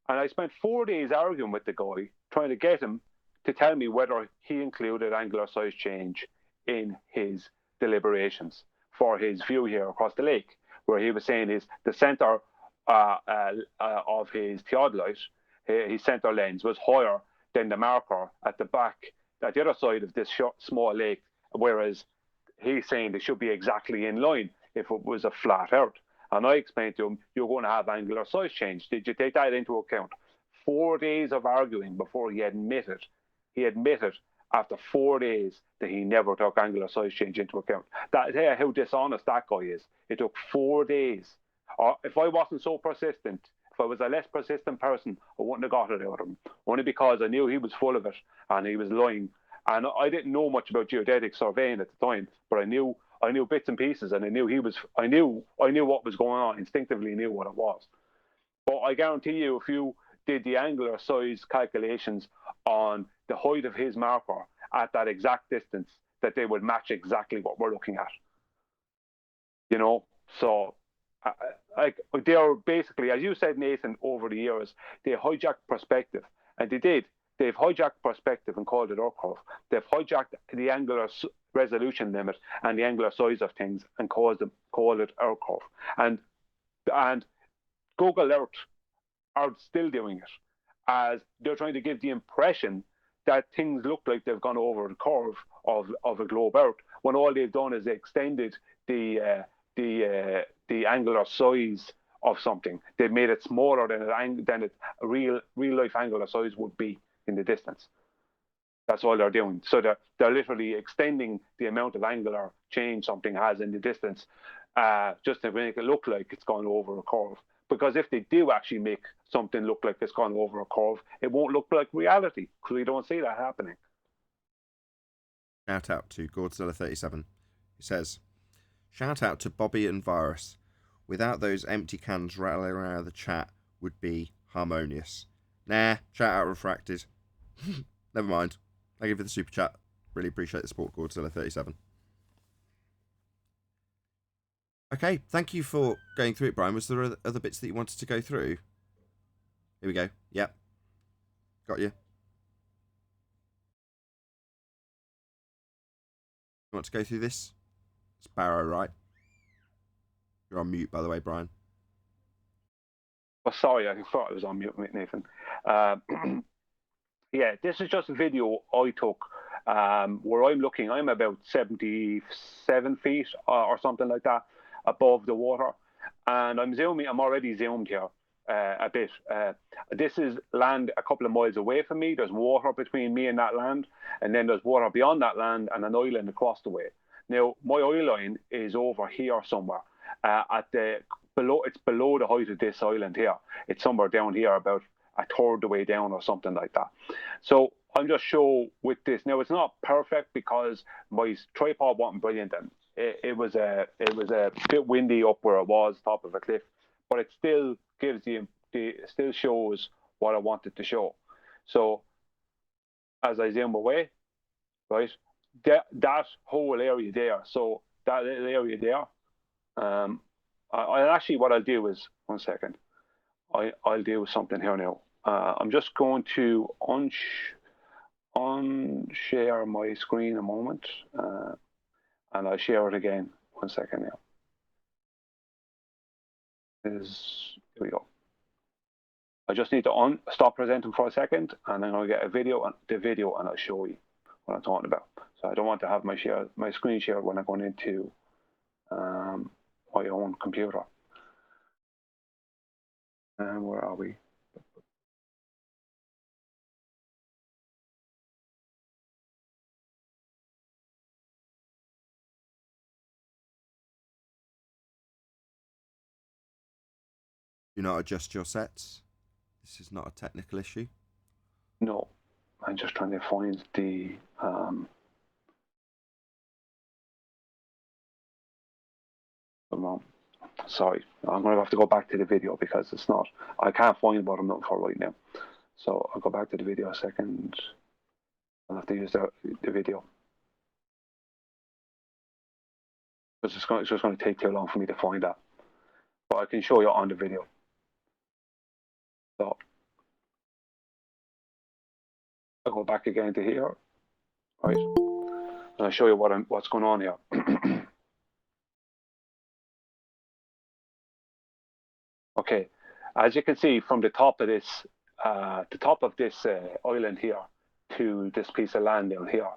Speaker 6: And I spent 4 days arguing with the guy, trying to get him to tell me whether he included angular size change in his deliberations for his view here across the lake, where he was saying is the center of his theodolite, his center lens, was higher than the marker at the back, at the other side of this small lake, whereas he's saying they should be exactly in line if it was a flat earth. And I explained to him, you're going to have angular size change. Did you take that into account? 4 days of arguing before he admitted after 4 days that he never took angular size change into account. That's how dishonest that guy is. It took 4 days. If I wasn't so persistent, if I was a less persistent person, I wouldn't have got it out of him. Only because I knew he was full of it and he was lying And I didn't know much about geodetic surveying at the time, but I knew bits and pieces, and I knew what was going on. Instinctively knew what it was. But I guarantee you, if you did the angular size calculations on the height of his marker at that exact distance, that they would match exactly what we're looking at. You know, so like they are basically, as you said, Nathan, over the years, they hijacked perspective, and they did. They've hijacked perspective and called it Earth curve. They've hijacked the angular resolution limit and the angular size of things and called it Earth curve. And Google Earth are still doing it, as they're trying to give the impression that things look like they've gone over the curve of a globe Earth, when all they've done is extended the angular size of something. They've made it smaller than a real life angular size would be in the distance. That's all they're doing. So they're literally extending the amount of angular change something has in the distance, just to make it look like it's gone over a curve. Because if they do actually make something look like it's gone over a curve, it won't look like reality, because we don't see that happening.
Speaker 1: Shout out to Godzilla37. He says, shout out to Bobby and Virus. Without those empty cans rattling around the chat would be harmonious. Nah, shout out Refracted. Never mind. Thank you for the super chat. Really appreciate the support, Godzilla37. Okay, thank you for going through it, Brian. Was there other bits that you wanted to go through? Here we go. Yep. Got you. You want to go through this? It's Barrow, right? You're on mute, by the way, Brian.
Speaker 6: Oh, sorry, I thought I was on mute, Nathan. Yeah, this is just a video I took where I'm looking. I'm about 77 feet or something like that above the water, and I'm already zoomed here a bit. This is land a couple of miles away from me. There's water between me and that land, and then there's water beyond that land and an island across the way. Now, my oil line is over here somewhere. It's below the height of this island here. It's somewhere down here, about a third of the way down or something like that. So I'm just show with this. Now, it's not perfect because my tripod wasn't brilliant, and it was a bit windy up where it was, top of a cliff, but it still gives it still shows what I wanted to show. So as I zoom away, right, that whole area there, so that little area there, I actually, what I'll do is, one second, I'll do something here now. I'm just going to unshare my screen a moment, and I'll share it again. 1 second now. Here we go. I just need to stop presenting for a second, and then I'll get the video, and I'll show you what I'm talking about. So I don't want to have my screen shared when I'm going into my own computer. And where are we?
Speaker 1: Do not adjust your sets. This is not a technical issue.
Speaker 6: No, I'm just trying to find the sorry, I'm going to have to go back to the video because it's not. I can't find what I'm looking for right now. So I'll go back to the video a second. I'll have to use the video. It's just going to take too long for me to find that. But I can show you on the video. So I'll go back again to here, right? And I'll show you what's going on here. Okay, as you can see from the top of this island here to this piece of land down here,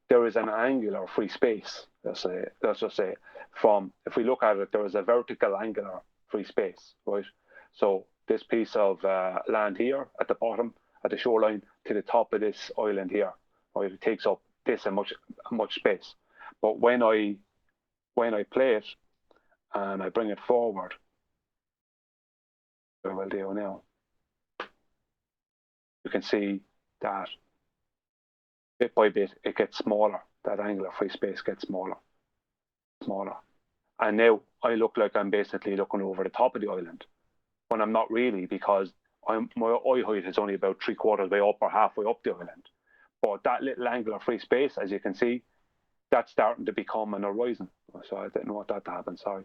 Speaker 6: there is an angular free space. Let's just say, from, if we look at it, there is a vertical angular free space, right? So this piece of land here at the bottom, at the shoreline, to the top of this island here, right? It takes up this and much space. But when I play it and I bring it forward, I will do now, you can see that bit by bit, it gets smaller. That angular free space gets smaller, smaller. And now I look like I'm basically looking over the top of the island, when I'm not really, because my eye height is only about 3/4 way up or halfway up the island. But that little angular free space, as you can see, that's starting to become an horizon. So I didn't want that to happen, sorry.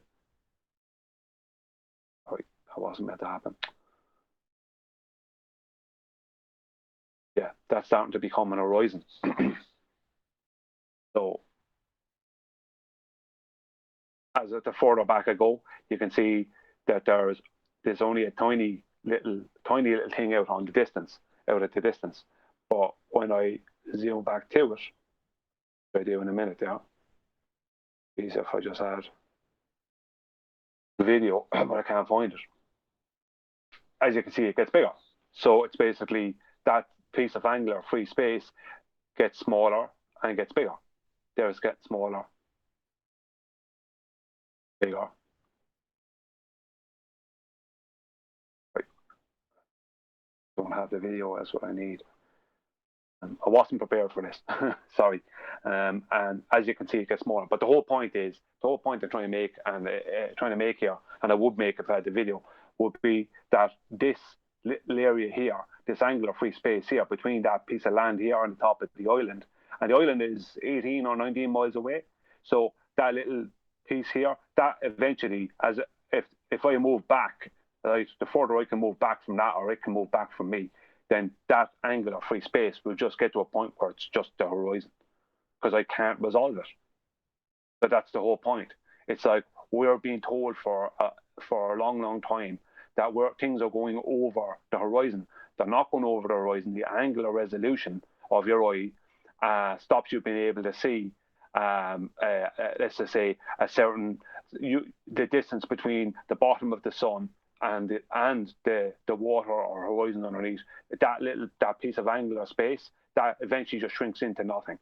Speaker 6: Sorry, that wasn't meant to happen. Yeah, that's starting to become an horizon. So as the further back I go, you can see that there's only a tiny little thing out on the distance, out at the distance. But when I zoom back to it, I do in a minute, yeah. Is if I just add the video, but I can't find it. As you can see, it gets bigger. So it's basically that piece of angular free space gets smaller and gets bigger. There's gets smaller, bigger. Right. Don't have the video, that's what I need. I wasn't prepared for this. Sorry. And as you can see, it gets smaller. But the whole point I'm trying to make here, and I would make if I had the video, would be that this little area here, this angular free space here between that piece of land here on the top of the island, and the island is 18 or 19 miles away. So that little piece here, that eventually, as if I move back, right, the further I can move back from that, or it can move back from me, then that angular free space will just get to a point where it's just the horizon, because I can't resolve it. But that's the whole point. It's like we're being told for a long, long time that things are going over the horizon. They're not going over the horizon. The angular resolution of your eye stops you being able to see, let's just say, the distance between the bottom of the sun and the water or horizon underneath. That piece of angular space, that eventually just shrinks into nothing.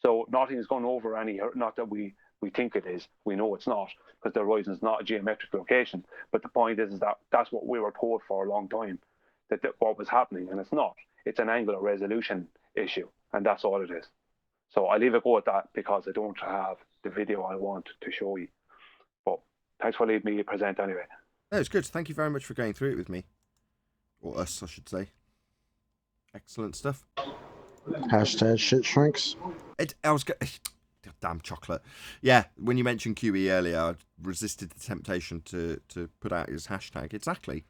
Speaker 6: So nothing is going over not that we think it is. We know it's not, because the horizon is not a geometric location. But the point is that that's what we were told for a long time, that what was happening, and it's not. It's an angular resolution issue, and that's all it is. So I leave it go at that, because I don't have the video I want to show you. But thanks for leaving me to present anyway.
Speaker 1: No, it's good. Thank you very much for going through it with me. Or us, I should say. Excellent stuff.
Speaker 11: Hashtag shit shrinks.
Speaker 1: Damn chocolate. Yeah, when you mentioned QE earlier, I resisted the temptation to put out his hashtag. Exactly.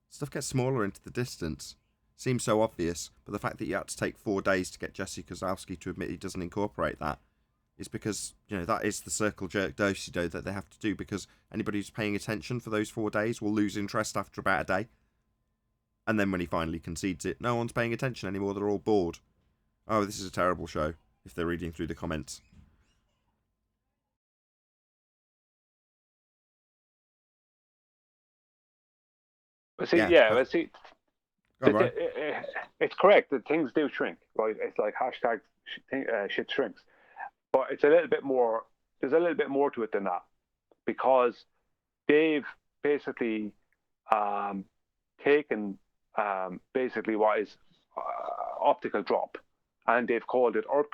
Speaker 1: Stuff gets smaller into the distance. Seems so obvious, but the fact that you had to take 4 days to get Jesse Kozlowski to admit he doesn't incorporate that is because, that is the circle jerk do-si-do that they have to do, because anybody who's paying attention for those 4 days will lose interest after about a day. And then when he finally concedes it, no one's paying attention anymore. They're all bored. Oh, this is a terrible show, if they're reading through the comments.
Speaker 6: It's correct that things do shrink, right? It's like hashtag shit shrinks. But it's a little bit more, there's a little bit more to it than that, because they've basically taken basically what is optical drop, and they've called it Earth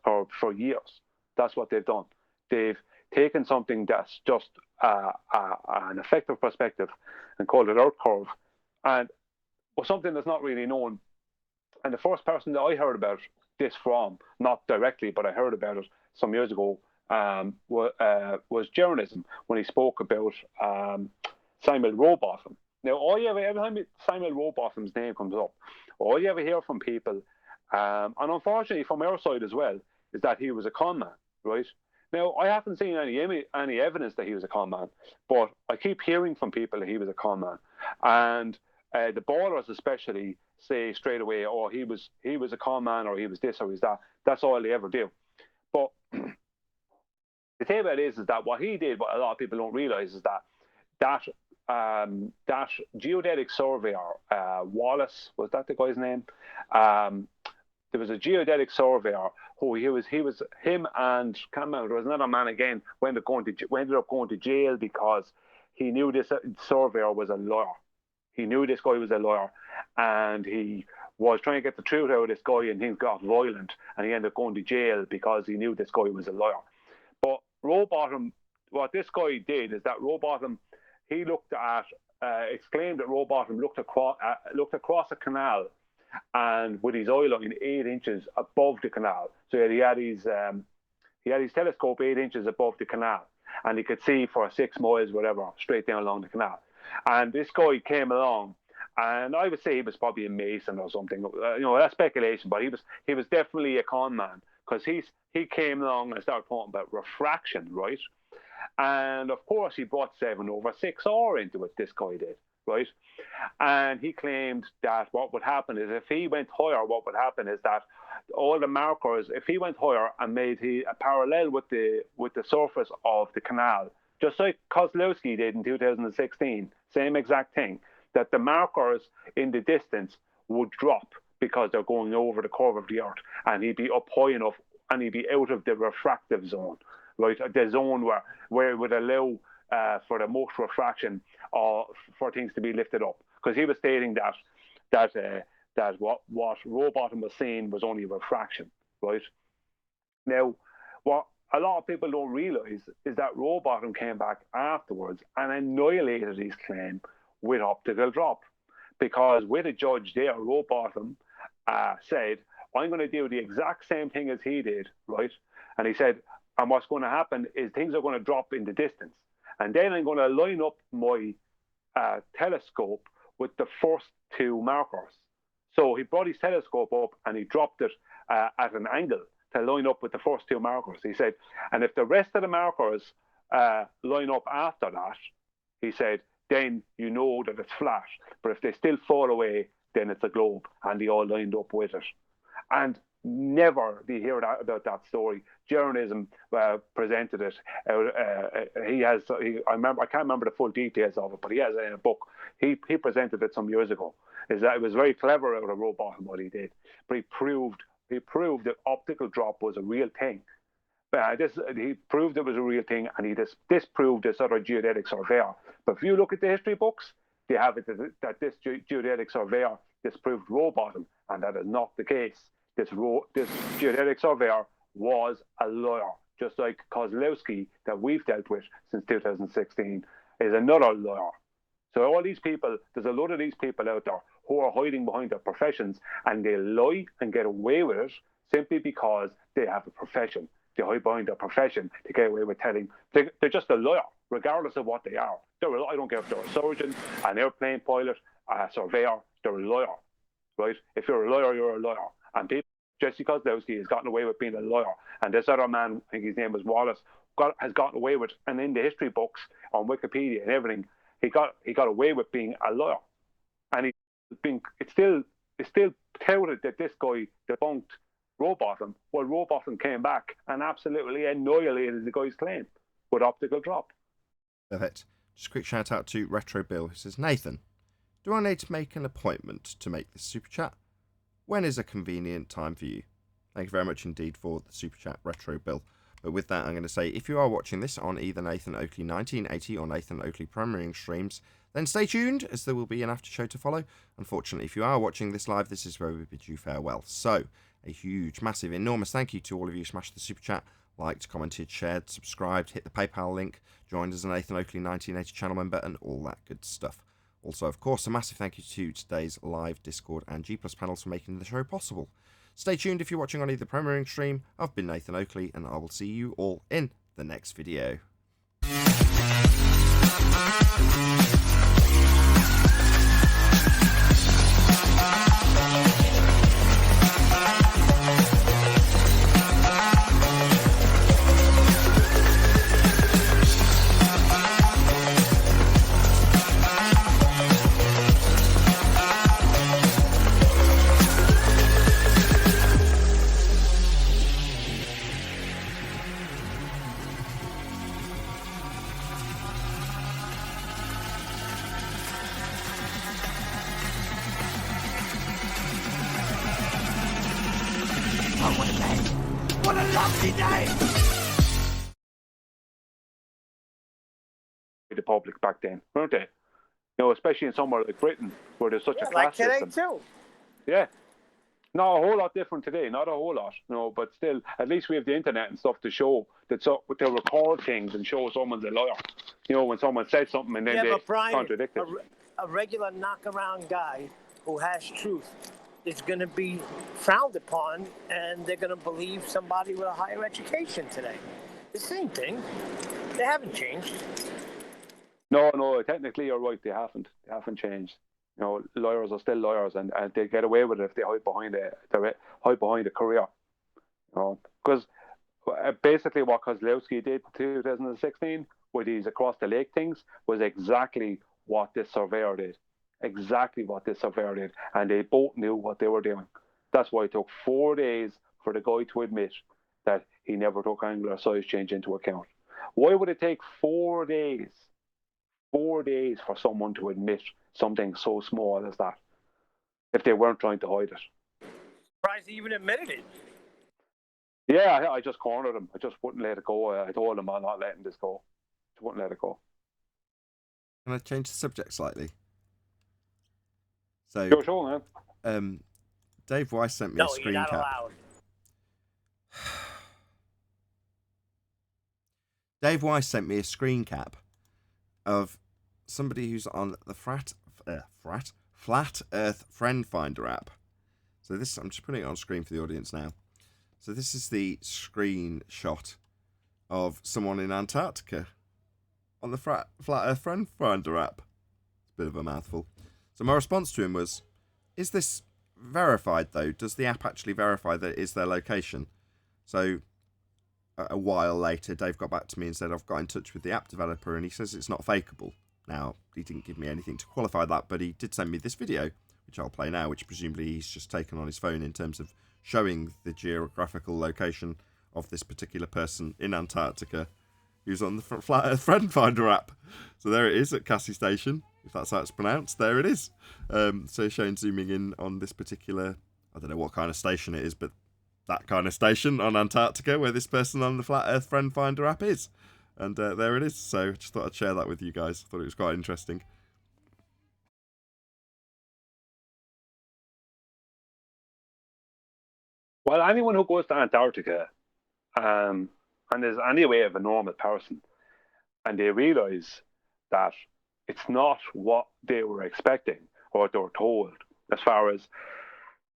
Speaker 6: curve for years. That's what they've done. They've taken something that's just an effective perspective and called it Earth curve, and was something that's not really known. And the first person that I heard about this from, not directly, but I heard about it some years ago, was journalism, when he spoke about Samuel Rowbotham. Now, every time Samuel Rowbotham's name comes up, all you ever hear from people, and unfortunately from our side as well, is that he was a con man, right? Now, I haven't seen any evidence that he was a con man, but I keep hearing from people that he was a con man. And the ballers especially say straight away, oh, he was a con man, or he was this, or he's that. That's all they ever do. But the thing about it is that what he did, what a lot of people don't realize, is that geodetic surveyor, Wallace, was that the guy's name? There was a geodetic surveyor who him and can't remember, there was another man again, ended up going to jail because he knew this surveyor was a lawyer. he knew this guy was a liar, and he was trying to get the truth out of this guy, and things got violent, and he ended up going to jail because he knew this guy was a liar. But Rowbottom, what this guy did is that Rowbottom, he looked at, it's claimed that Rowbottom looked across a canal, and with his eye line 8 inches above the canal. So he had his telescope 8 inches above the canal, and he could see for 6 miles, whatever, straight down along the canal. And this guy came along, and I would say he was probably a Mason or something. That's speculation, but he was definitely a con man, because he came along and started talking about refraction, right? And of course, he brought 7/6R into it. This guy did, right? And he claimed that what would happen is if he went higher, what would happen is that all the markers, if he went higher and made a parallel with the surface of the canal, just like Kozlowski did in 2016, same exact thing, that the markers in the distance would drop because they're going over the curve of the Earth, and he'd be up high enough, and he'd be out of the refractive zone, right? The zone where it would allow for the most refraction for things to be lifted up. Because he was stating that what Rowbottom was saying was only refraction, right? Now, what a lot of people don't realize is that Rowbottom came back afterwards and annihilated his claim with optical drop. Because with a judge there, Rowbottom said, I'm going to do the exact same thing as he did, right? And he said, and what's going to happen is things are going to drop in the distance. And then I'm going to line up my telescope with the first 2 markers. So he brought his telescope up and he dropped it at an angle to line up with the first 2 markers. He said, and if the rest of the markers line up after that, he said, then you know that it's flat. But if they still fall away, then it's a globe, and they all lined up with it. And never do you hear about that story. Journalism presented it. I can't remember the full details of it, but he has it in a book. He presented it some years ago. Is that it was very clever out of Rowbottom what he did, but he proved that optical drop was a real thing. He proved it was a real thing, and he disproved this other geodetic surveyor. But if you look at the history books, they have it that this geodetic surveyor disproved Rowbottom, and that is not the case. This geodetic surveyor was a liar, just like Kozlowski that we've dealt with since 2016 is another liar. So all these people, there's a lot of these people out there who are hiding behind their professions, and they lie and get away with it simply because they have a profession. They hide behind their profession to get away with telling. They're just a liar, regardless of what they are. I don't care if they're a surgeon, an airplane pilot, a surveyor, they're a liar, right? If you're a liar, you're a liar. And Jesse Kozlowski has gotten away with being a lawyer, and this other man, I think his name was Wallace, has gotten away with, and in the history books on Wikipedia and everything, he got away with being a lawyer, and it's still touted that this guy debunked Rowbottom. Well, Rowbottom came back and absolutely annihilated the guy's claim with optical drop.
Speaker 1: Perfect. Just a quick shout out to Retro Bill, who says, Nathan, do I need to make an appointment to make this super chat? When is a convenient time for you? Thank you very much indeed for the super chat, Retro Bill. But with that, I'm going to say, if you are watching this on either Nathan Oakley 1980 or Nathan Oakley premiering streams, then stay tuned, as there will be an after show to follow. Unfortunately, if you are watching this live, this is where we bid you farewell. So, a huge, massive, enormous thank you to all of you who smashed the super chat, liked, commented, shared, subscribed, hit the PayPal link, joined as a Nathan Oakley 1980 channel member, and all that good stuff. Also, of course, a massive thank you to today's live Discord and G+ panels for making the show possible. Stay tuned if you're watching on either premiering stream. I've been Nathan Oakley, and I will see you all in the next video.
Speaker 12: What a lovely day!
Speaker 6: The public back then, weren't they? You know, especially in somewhere like Britain, where there's such a class
Speaker 3: like today
Speaker 6: system.
Speaker 3: too.
Speaker 6: Yeah. Not a whole lot different today, not a whole lot, but still, at least we have the internet and stuff to show that to record things and show someone's a liar. You know, when someone says something and then they
Speaker 3: but Brian,
Speaker 6: contradict it.
Speaker 3: A regular knock-around guy who has truth is going to be frowned upon, and they're going to believe somebody with a higher education today. The same thing. They haven't changed.
Speaker 6: No, technically you're right. They haven't changed. You know, lawyers are still lawyers, and they get away with it if they hide behind a career. You know, because basically what Kozlowski did in 2016 with these across the lake things was exactly what this surveyor did. Exactly what this surveyor did, and they both knew what they were doing. That's why it took 4 days for the guy to admit that he never took angular size change into account. Why would it take 4 days? 4 days for someone to admit something so small as that, if they weren't trying to hide it.
Speaker 3: Surprised he even admitted it.
Speaker 6: Yeah, I just cornered him. I just wouldn't let it go. I told him I'm not letting this go. Just wouldn't let it go.
Speaker 1: Can I change the subject slightly? So,
Speaker 6: sure, man.
Speaker 1: Dave Weiss sent me a screen
Speaker 3: you're not
Speaker 1: cap.
Speaker 3: allowed.
Speaker 1: Dave Weiss sent me a screen cap of somebody who's on the Flat Earth Friend Finder app. So this, I'm just putting it on screen for the audience now. So this is the screenshot of someone in Antarctica on the Flat Earth Friend Finder app. It's a bit of a mouthful. So my response to him was, is this verified though? Does the app actually verify that it is their location? So a while later, Dave got back to me and said, I've got in touch with the app developer and he says it's not fakeable. Now, he didn't give me anything to qualify that, but he did send me this video, which I'll play now, which presumably he's just taken on his phone in terms of showing the geographical location of this particular person in Antarctica who's on the Flat Earth Friend Finder app. So there it is at Cassie Station, if that's how it's pronounced. There it is. So showing zooming in on this particular, I don't know what kind of station it is, but that kind of station on Antarctica where this person on the Flat Earth Friend Finder app is. And there it is. So just thought I'd share that with you guys. Thought it was quite interesting.
Speaker 6: Well, anyone who goes to Antarctica and is anyway of a normal person, and they realise that it's not what they were expecting or what they were told, as far as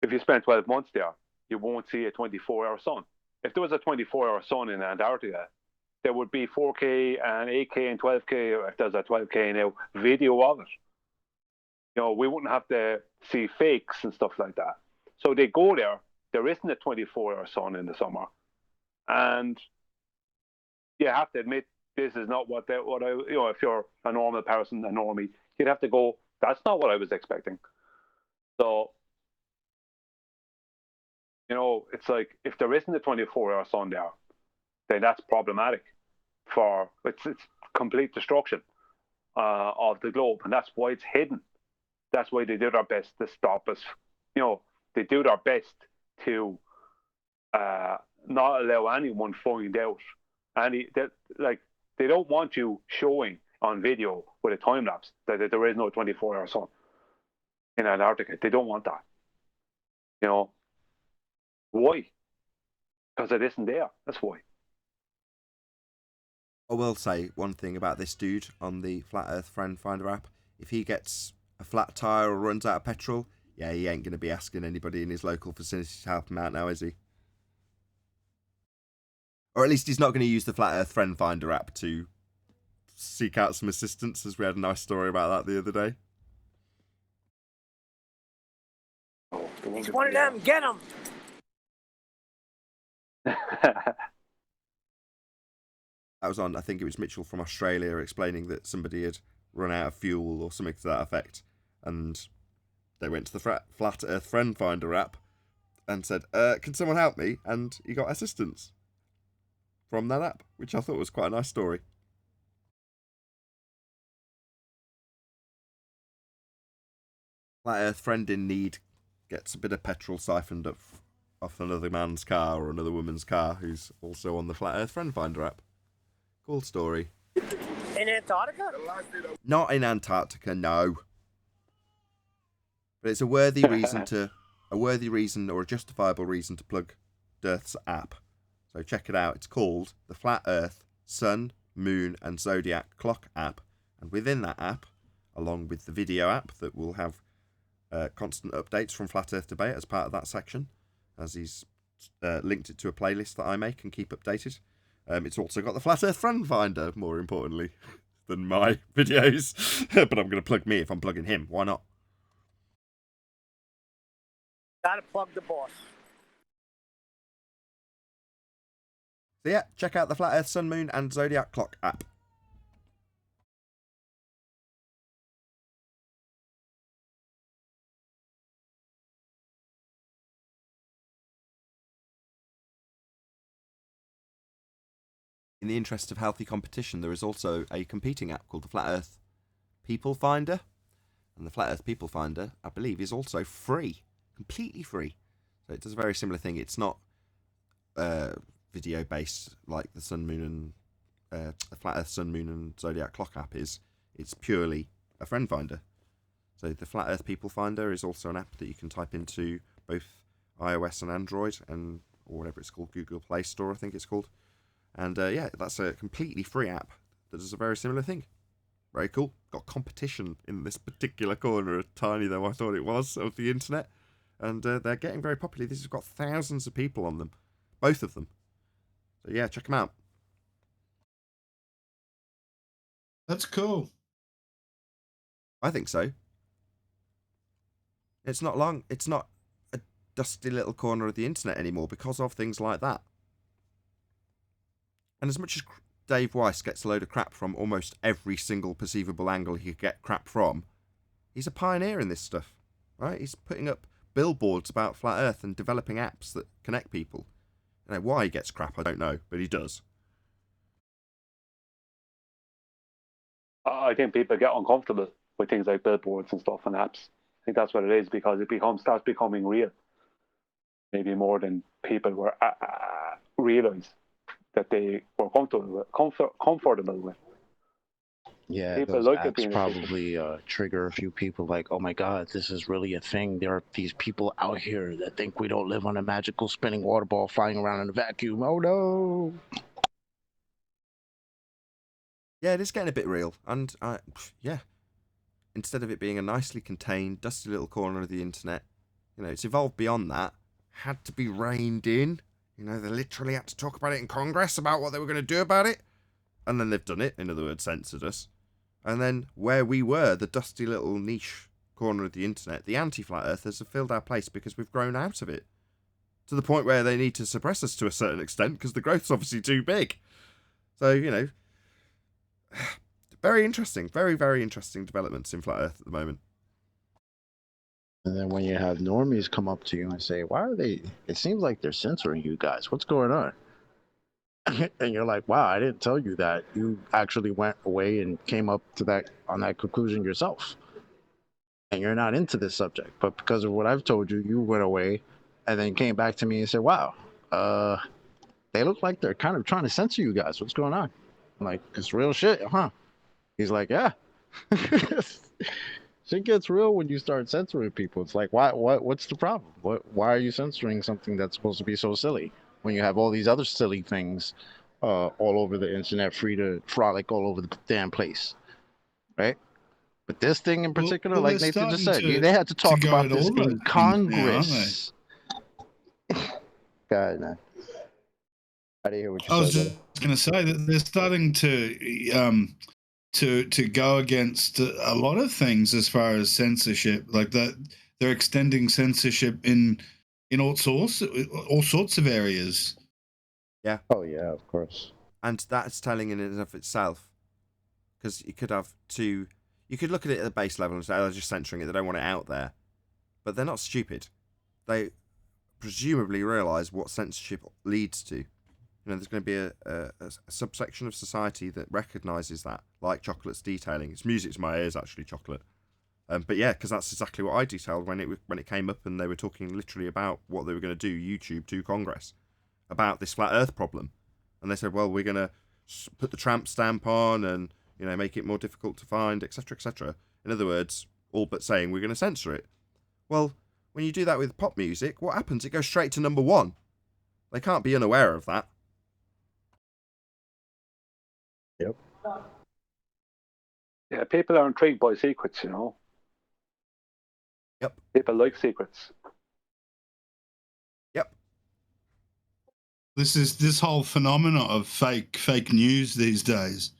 Speaker 6: if you spend 12 months there, you won't see a 24-hour sun. If there was a 24-hour sun in Antarctica, there would be 4K and 8K and 12K, or if there's a 12K now, video of it. You know, we wouldn't have to see fakes and stuff like that. So they go there. There isn't a 24-hour sun in the summer, and you have to admit this is not what if you're a normal person, a normie, you'd have to go, that's not what I was expecting. So, you know, it's like if there isn't a 24-hour sun there, then that's problematic. It's complete destruction of the globe, and that's why it's hidden. That's why they do their best to stop us. You know, they do their best to not allow anyone find out. They don't want you showing on video with a time lapse that there is no 24-hour sun in Antarctica. They don't want that. You know, why? Because it isn't there. That's why.
Speaker 1: I will say one thing about this dude on the Flat Earth Friend Finder app. If he gets a flat tire or runs out of petrol, yeah, he ain't going to be asking anybody in his local vicinity to help him out now, is he? Or at least he's not going to use the Flat Earth Friend Finder app to seek out some assistance, as we had a nice story about that the other day.
Speaker 3: He's one of them. Get him!
Speaker 1: That was on, I think it was Mitchell from Australia explaining that somebody had run out of fuel or something to that effect. And they went to the Flat Earth Friend Finder app and said, can someone help me? And he got assistance from that app, which I thought was quite a nice story. Flat Earth Friend in need gets a bit of petrol siphoned up off another man's car or another woman's car who's also on the Flat Earth Friend Finder app. Cool story.
Speaker 3: In Antarctica?
Speaker 1: Not in Antarctica, no. But it's a worthy reason or a justifiable reason to plug Earth's app. So check it out. It's called the Flat Earth, Sun, Moon and Zodiac Clock app. And within that app, along with the video app that will have constant updates from Flat Earth Debate as part of that section, as he's linked it to a playlist that I make and keep updated. It's also got the Flat Earth Friend Finder, more importantly, than my videos. But I'm going to plug me if I'm plugging him. Why not?
Speaker 3: Gotta plug the boss.
Speaker 1: So yeah, check out the Flat Earth, Sun, Moon and Zodiac Clock app. In the interest of healthy competition, there is also a competing app called the Flat Earth People Finder. And the Flat Earth People Finder, I believe, is also free. Completely free. So it does a very similar thing. It's not video based like the Sun, Moon and the Flat Earth, Sun, Moon and Zodiac Clock app is. It's purely a friend finder. So the Flat Earth People Finder is also an app that you can type into both iOS and Android and or whatever it's called, Google Play Store, I think it's called. And yeah, that's a completely free app that does a very similar thing. Very cool. Got competition in this particular corner, tiny though I thought it was, of the internet. And they're getting very popular. This has got thousands of people on them. Both of them. So yeah, check them out.
Speaker 9: That's cool.
Speaker 1: I think so. It's not long. It's not a dusty little corner of the internet anymore because of things like that. And as much as Dave Weiss gets a load of crap from almost every single perceivable angle he could get crap from, he's a pioneer in this stuff, right? He's putting up billboards about Flat Earth and developing apps that connect people. You know, why he gets crap, I don't know, but he does.
Speaker 6: I think people get uncomfortable with things like billboards and stuff and apps. I think that's what it is, because it starts becoming real. Maybe more than people were realize that they were comfortable with.
Speaker 11: Yeah,
Speaker 6: people
Speaker 11: those
Speaker 6: like
Speaker 11: acts probably trigger a few people like, oh my God, this is really a thing. There are these people out here that think we don't live on a magical spinning water ball flying around in a vacuum. Oh no.
Speaker 1: Yeah, it is getting a bit real. And yeah, instead of it being a nicely contained, dusty little corner of the internet, you know, it's evolved beyond that. Had to be reined in. You know, they literally had to talk about it in Congress about what they were going to do about it. And then they've done it, in other words, censored us. And then where we were, the dusty little niche corner of the internet, the anti-flat earthers have filled our place because we've grown out of it. To the point where they need to suppress us to a certain extent because the growth's obviously too big. So, you know, very interesting, very, very interesting developments in Flat Earth at the moment.
Speaker 11: And then when you have normies come up to you and say, why are they, it seems like they're censoring you guys. What's going on? And you're like, wow, I didn't tell you that. You actually went away and came up to that on that conclusion yourself. And you're not into this subject. But because of what I've told you, you went away and then came back to me and said, wow, they look like they're kind of trying to censor you guys. What's going on? I'm like, it's real shit, huh? He's like, yeah. Shit gets real when you start censoring people. It's like, what's the problem? Why are you censoring something that's supposed to be so silly when you have all these other silly things all over the internet, free to frolic all over the damn place, right? But this thing in particular,
Speaker 9: well,
Speaker 11: like Nathan just said, they had to talk about this in Congress. God, man. I didn't hear what you said.
Speaker 9: I was just going to say that they're starting to go against a lot of things as far as censorship, like that they're extending censorship in all sorts of areas.
Speaker 1: Yeah.
Speaker 11: Oh yeah, of course.
Speaker 1: And that's telling in and of itself, because you could have two. You could look at it at the base level and say, oh, they're just censoring it. They don't want it out there, but they're not stupid. They presumably realise what censorship leads to. You know, there's going to be a subsection of society that recognises that, like chocolate's detailing. It's music to my ears, actually, chocolate. But yeah, because that's exactly what I detailed when it came up, and they were talking literally about what they were going to do, YouTube to Congress, about this flat Earth problem. And they said, well, we're going to put the tramp stamp on and you know, make it more difficult to find, etc., etc. In other words, all but saying we're going to censor it. Well, when you do that with pop music, what happens? It goes straight to number one. They can't be unaware of that.
Speaker 11: Yep.
Speaker 6: Yeah, people are intrigued by secrets, you know.
Speaker 1: Yep.
Speaker 6: People like secrets.
Speaker 1: Yep.
Speaker 9: This whole phenomena of fake news these days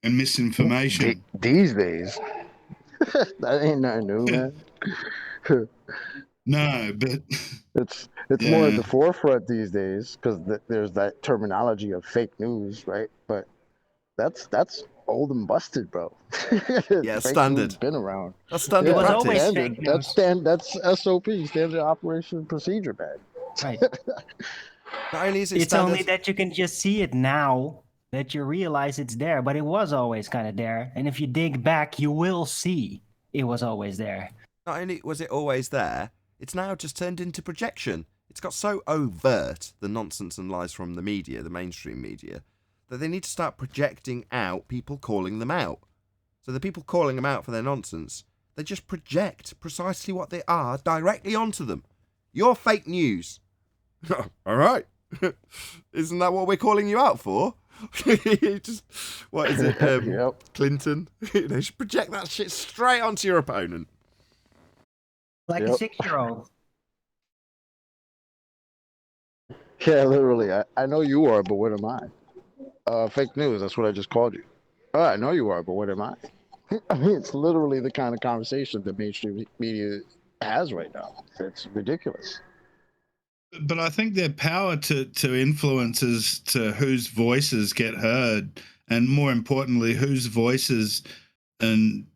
Speaker 9: and misinformation.
Speaker 11: These days, that ain't nothing new, man.
Speaker 9: No, but
Speaker 11: it's more at the forefront these days because there's that terminology of fake news, right? But that's old and busted, bro.
Speaker 1: Yeah,
Speaker 11: Fake
Speaker 1: standard.
Speaker 11: news been around.
Speaker 1: That's standard.
Speaker 8: It was
Speaker 1: practice.
Speaker 8: always
Speaker 11: Standard.
Speaker 8: fake news.
Speaker 11: That's SOP, standard operation procedure, man.
Speaker 8: Right.
Speaker 1: Not only is it
Speaker 8: It's
Speaker 1: standard,
Speaker 8: only that you can just see it now that you realize it's there, but it was always kind of there. And if you dig back, you will see it was always there.
Speaker 1: not only was it always there, it's now just turned into projection. It's got so overt, the nonsense and lies from the media, the mainstream media, that they need to start projecting out people calling them out. So the people calling them out for their nonsense, they just project precisely what they are directly onto them. You're fake news. All right. Isn't that what we're calling you out for? Just, what is it?
Speaker 11: Yep.
Speaker 1: Clinton? You know, just project that shit straight onto your opponent.
Speaker 8: Like a 6-year-old.
Speaker 11: Yeah, literally. I know you are, but what am I? Fake news. That's what I just called you. Oh, I know you are, but what am I? I mean, it's literally the kind of conversation that mainstream media has right now. It's ridiculous.
Speaker 9: But I think their power to influence as to whose voices get heard, and more importantly, whose voices and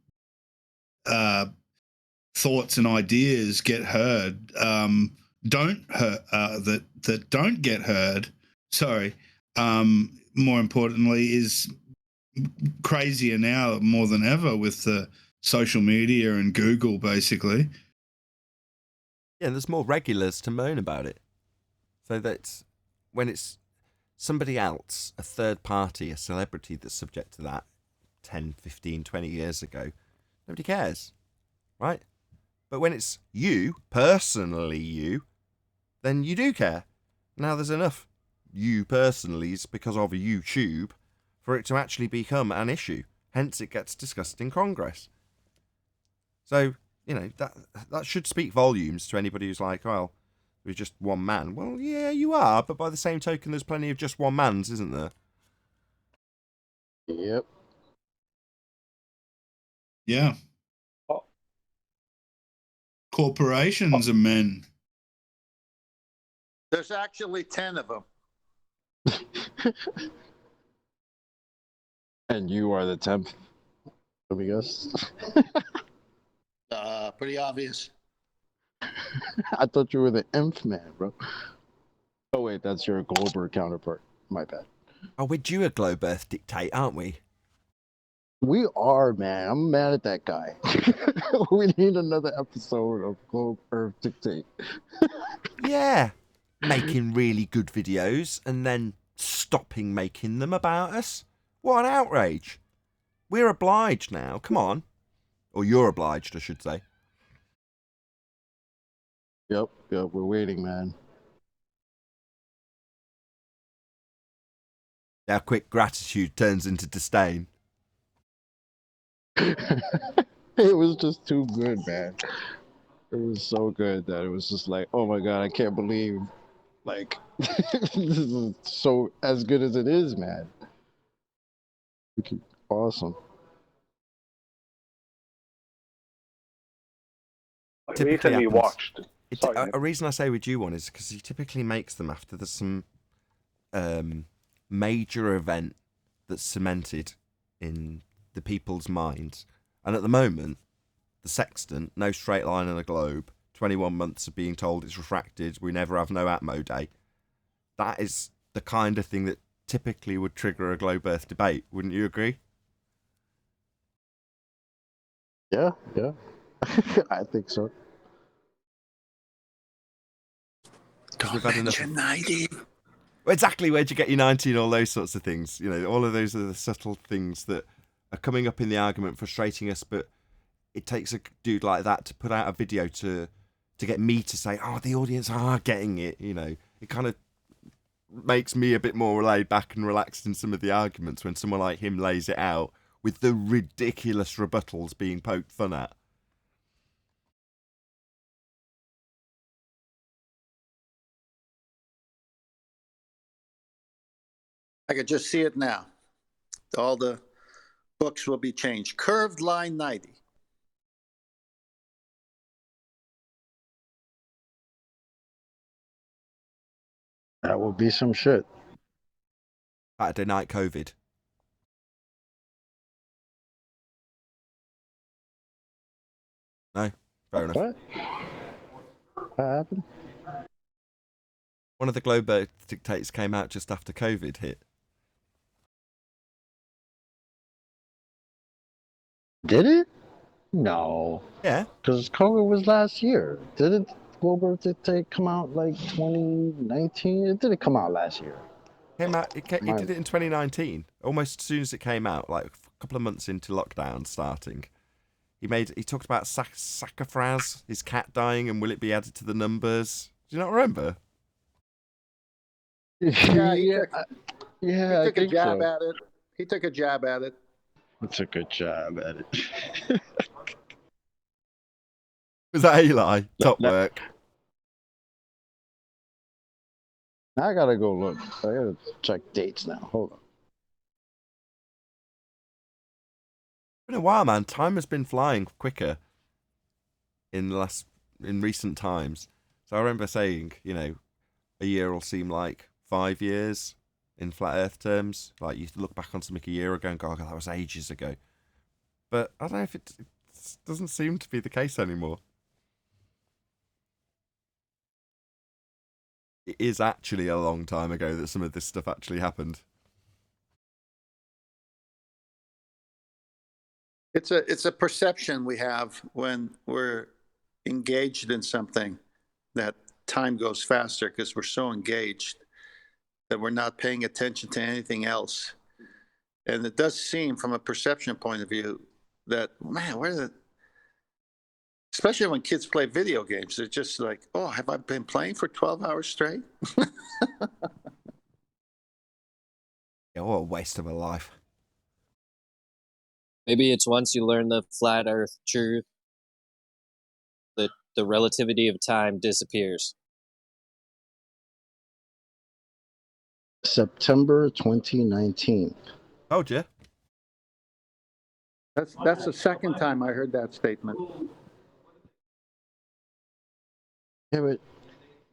Speaker 9: thoughts and ideas get heard, that don't get heard. Sorry. More importantly, is crazier now more than ever with the social media and Google, basically.
Speaker 1: Yeah, there's more regulars to moan about it. So that when it's somebody else, a third party, a celebrity that's subject to that 10, 15, 20 years ago, nobody cares, right? But when it's you, personally you, then you do care. Now there's enough you personallys because of YouTube for it to actually become an issue. Hence it gets discussed in Congress. So, you know, that should speak volumes to anybody who's like, well, we're just one man. Well, yeah, you are, but by the same token, there's plenty of just one mans, isn't there?
Speaker 11: Yep.
Speaker 9: Yeah. Corporations are men.
Speaker 7: There's actually 10 of them.
Speaker 11: And you are the 10th, let me guess.
Speaker 7: Pretty obvious.
Speaker 11: I thought you were the nth man, bro. Oh, wait, that's your Glober counterpart. My bad.
Speaker 1: Oh, we're due a Globe Earth dictate, aren't we?
Speaker 11: We are, man. I'm mad at that guy. We need another episode of Globe Earth Dictate.
Speaker 1: Yeah. Making really good videos and then stopping making them about us. What an outrage. We're obliged now. Come on. Or you're obliged, I should say.
Speaker 11: Yep, we're waiting, man.
Speaker 1: How quick gratitude turns into disdain.
Speaker 11: It was just too good, man. It was so good that it was just like, oh my god, I can't believe, like, this is so as good as it is, man. Awesome.
Speaker 6: I recently watched.
Speaker 1: A reason I say we're due one is because he typically makes them after there's some major event that's cemented in the people's minds. And at the moment, the sextant, no straight line on a globe, 21 months of being told it's refracted, we never have no Atmo day. That is the kind of thing that typically would trigger a Globe Earth debate. Wouldn't you agree?
Speaker 11: Yeah. I think so.
Speaker 1: We've had enough. Exactly, where'd you get your 90 and all those sorts of things? You know, all of those are the subtle things that are coming up in the argument, frustrating us, but it takes a dude like that to put out a video to get me to say, oh, the audience are getting it, you know. It kind of makes me a bit more laid back and relaxed in some of the arguments when someone like him lays it out with the ridiculous rebuttals being poked fun at.
Speaker 7: I could just see it now. All the books will be changed. Curved line 90.
Speaker 11: That will be some shit.
Speaker 1: Saturday night COVID. No, fair enough.
Speaker 11: What happened?
Speaker 1: One of the Globe dictators came out just after COVID hit.
Speaker 11: Did it? No.
Speaker 1: Yeah.
Speaker 11: Because COVID was last year. Didn't Global Dictate come out like 2019? It didn't come out last year.
Speaker 1: Came out. It did it in 2019. Almost as soon as it came out, like a couple of months into lockdown starting. He talked about Sassafras, his cat dying, and will it be added to the numbers? Do you not remember?
Speaker 7: Yeah, he
Speaker 11: I
Speaker 7: took a
Speaker 11: think
Speaker 7: jab
Speaker 11: so.
Speaker 7: at it. He took a jab at it.
Speaker 11: He took a jab at it.
Speaker 1: Was that Eli? Top work.
Speaker 11: I gotta go look. I gotta check dates now. Hold on.
Speaker 1: It's been a while, man. Time has been flying quicker in recent times. So I remember saying, you know, a year will seem like 5 years in flat Earth terms. Like you look back on something a year ago and go, oh, that was ages ago. But I don't know if it doesn't seem to be the case anymore. It is actually a long time ago that some of this stuff actually happened.
Speaker 7: It's a perception we have when we're engaged in something that time goes faster because we're so engaged that we're not paying attention to anything else. And it does seem from a perception point of view that, man, especially when kids play video games, they're just like, oh, have I been playing for 12 hours straight?
Speaker 1: Yeah, what a waste of a life.
Speaker 13: Maybe it's once you learn the flat Earth truth that the relativity of time disappears.
Speaker 11: September 2019.
Speaker 1: Told you.
Speaker 7: That's the second time I heard that statement.
Speaker 11: Yeah, but